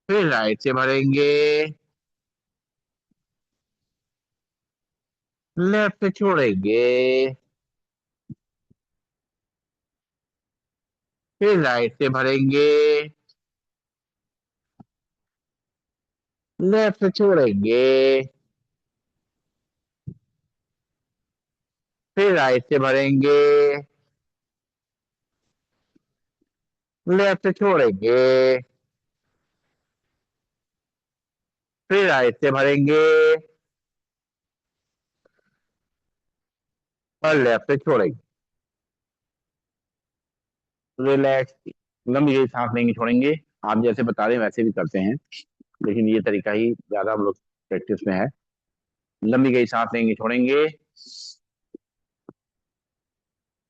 Speaker 1: फिर राइट से भरेंगे। लेफ्ट से छोड़ेंगे। फिर राइट से भरेंगे। लेफ्ट से छोड़ेंगे। फिर राइट से भरेंगे। लेफ्ट से छोड़ेंगे। फिर राइट से भरेंगे, और लेफ्ट से छोड़ेंगे। रिलैक्स, लंबी गहरी सांस लेंगे छोड़ेंगे। आप जैसे बता रहे हैं वैसे भी करते हैं, लेकिन ये तरीका ही ज्यादा हम लोग प्रैक्टिस में है। लंबी गहरी सांस लेंगे छोड़ेंगे।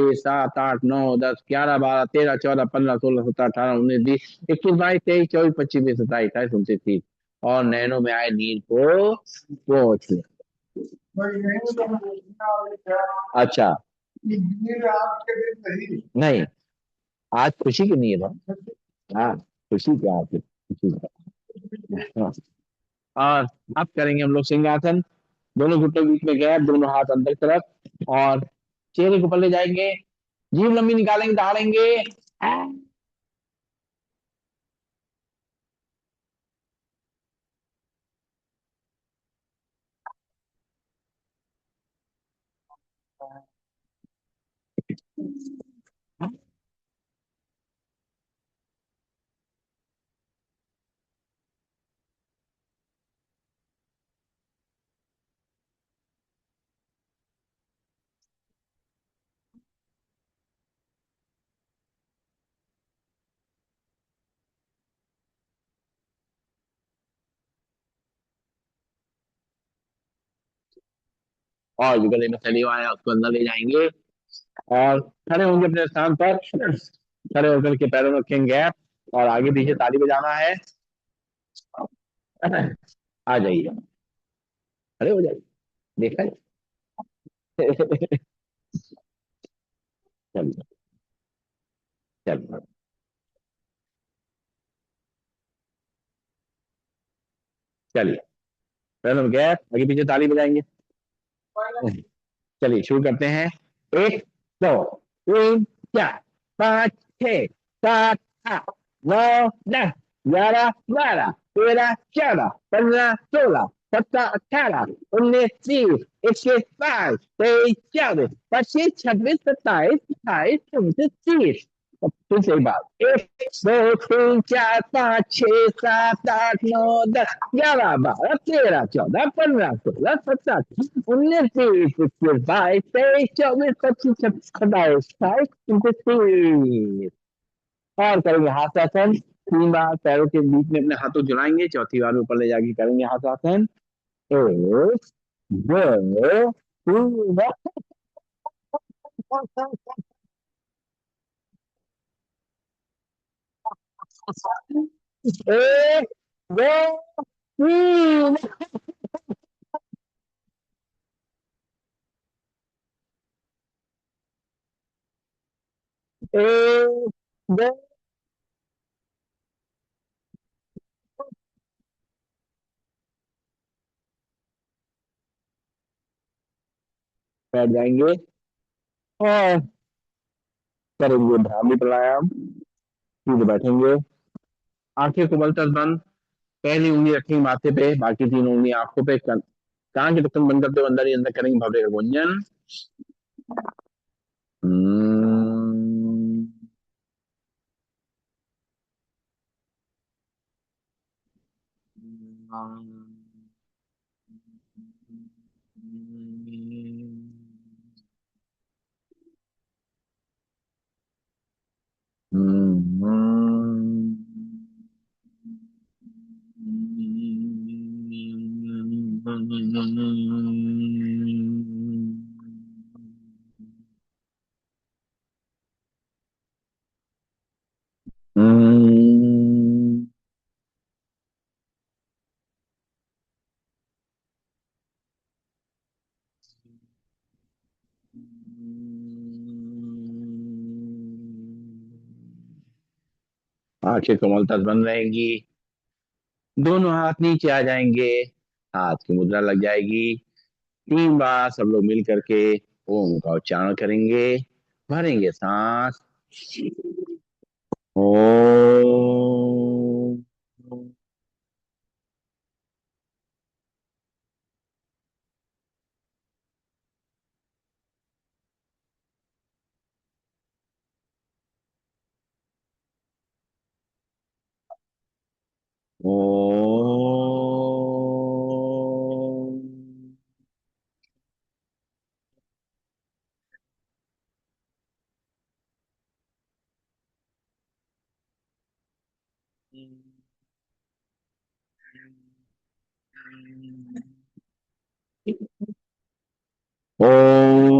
Speaker 1: छह सात आठ नौ 10 11 12 13 14 15 16 17 18 19 20 21 22 23 24 25 26 27 28 29 30 और नैनो में आए नील को पहुंच लिया। अच्छा नहीं, आज खुशी की नहीं है। हाँ, खुशी क्या आपकी खुशी का। हाँ। और अब करेंगे हम लोग सिंहासन। दोनों घुटनों के बीच में गैप, दोनों हाथ अंदर की तरफ और चेहरे को ऊपर ले जाएंगे, जीभ लंबी निकालेंगे, दहाड़ेंगे। और जो गले में चली हुआ है उसको अंदर ले जाएंगे और खड़े होंगे अपने स्थान पर। खड़े होकर के पैरों में रखेंगे गैप और आगे पीछे ताली बजाना है। आ जाइए, खड़े हो जाइए, देखा है? चलिए, चलिए, चलिए, पैरों में गैप, आगे पीछे ताली बजाएंगे। चलिए शुरू करते हैं। एक, दो, तीन, चार, पाँच, छह, सात, आठ, नौ, दस, ग्यारह, बारह, तेरह, चौदह, पंद्रह, सोलह, सत्रह, अठारह, उन्नीस, बीस, इक्कीस, बाईस, तेईस, चौबीस, पच्चीस, छब्बीस, सत्ताईस, अट्ठाईस, उनतीस, तीस। अब फिर से एक बार, एक, दो, तीन, चार, पाँच, छह, सात, आठ, नौ, दस, ग्यारह, बारह, तेरह, चौदह, पंद्रह, सोलह, सत्रह, उन्नीस, बीस, इक्कीस, बाईस, तेईस, चौबीस, पच्चीस, छब्बीस, सत्ताईस, अट्ठाईस, उनतीस, तीस। और करेंगे हाथासन। तीन बार पैरों के बीच में अपने हाथों जुड़ाएंगे, चौथी बार ऊपर ले जाके करेंगे हाथासन। एक, दो, तीन, एक, दो, तीन, एक, दो। बैठ जाएंगे और करेंगे भ्रामरी प्राणायाम। सीधे बैठेंगे, आंखें कुबलता बंद। पहली उंगली रखेंगे माथे पे, बाकी तीन उंगली आंखों पे। कान के ढक्कन बंद करते हुए अंदर ही अंदर करेंगे भव्य का गुंजन। हम्म। आंखें कोमलता बंद रहेंगी, दोनों हाथ नीचे आ जाएंगे, हाथ की मुद्रा लग जाएगी। तीन बार सब लोग मिल करके ओम का उच्चारण करेंगे, भरेंगे सांस। ओम। ओम। ओम।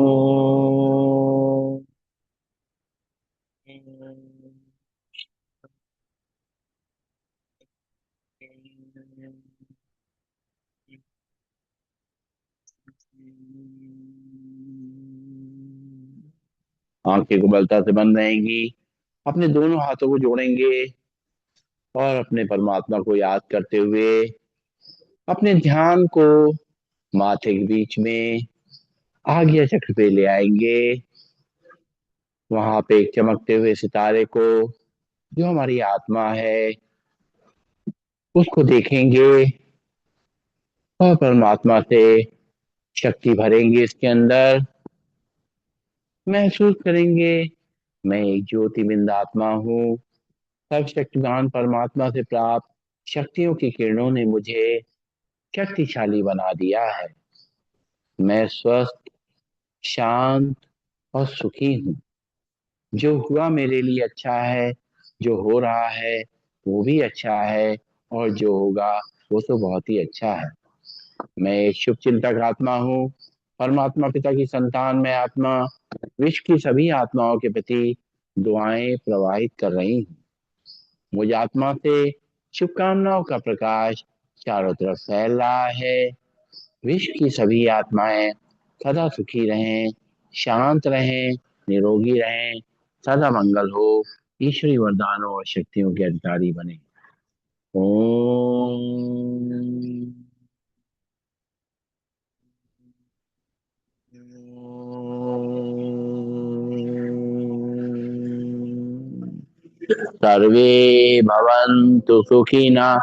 Speaker 1: आंखें उबलता से बंद रहेंगी, अपने दोनों हाथों को जोड़ेंगे और अपने परमात्मा को याद करते हुए अपने ध्यान को माथे के बीच में आज्ञा चक्र पे ले आएंगे। वहां पे एक चमकते हुए सितारे को, जो हमारी आत्मा है, उसको देखेंगे और परमात्मा से शक्ति भरेंगे इसके अंदर। महसूस करेंगे मैं एक ज्योतिबिंद आत्मा हूँ। सर्वशक्तिमान परमात्मा से प्राप्त शक्तियों की किरणों ने मुझे शक्तिशाली बना दिया है। मैं स्वस्थ, शांत और सुखी हूँ। जो हुआ मेरे लिए अच्छा है, जो हो रहा है वो भी अच्छा है, और जो होगा वो तो बहुत ही अच्छा है। मैं एक शुभ चिंतक आत्मा हूँ, परमात्मा पिता की संतान मैं आत्मा विश्व की सभी आत्माओं के प्रति दुआएं प्रवाहित कर रही हूँ। मुझ आत्मा से शुभकामनाओं का प्रकाश चारों तरफ फैल रहा है। विश्व की सभी आत्माएं सदा सुखी रहें, शांत रहें, निरोगी रहें, सदा मंगल हो, ईश्वरी वरदानों और शक्तियों के अधिकारी बने। ओम। सर्वे भवन्तु सुखिनः,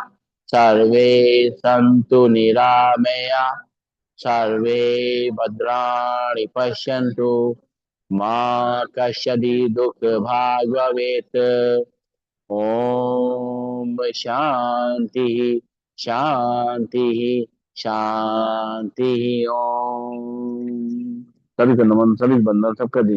Speaker 1: सर्वे सन्तु निरामया, सर्वे भद्राणि पश्यन्तु, मा कश्चित् दुःखभाग् भवेत्। ओम शांति शांति शांति। ओम। सभी का नमन, सभी बंधन, सबका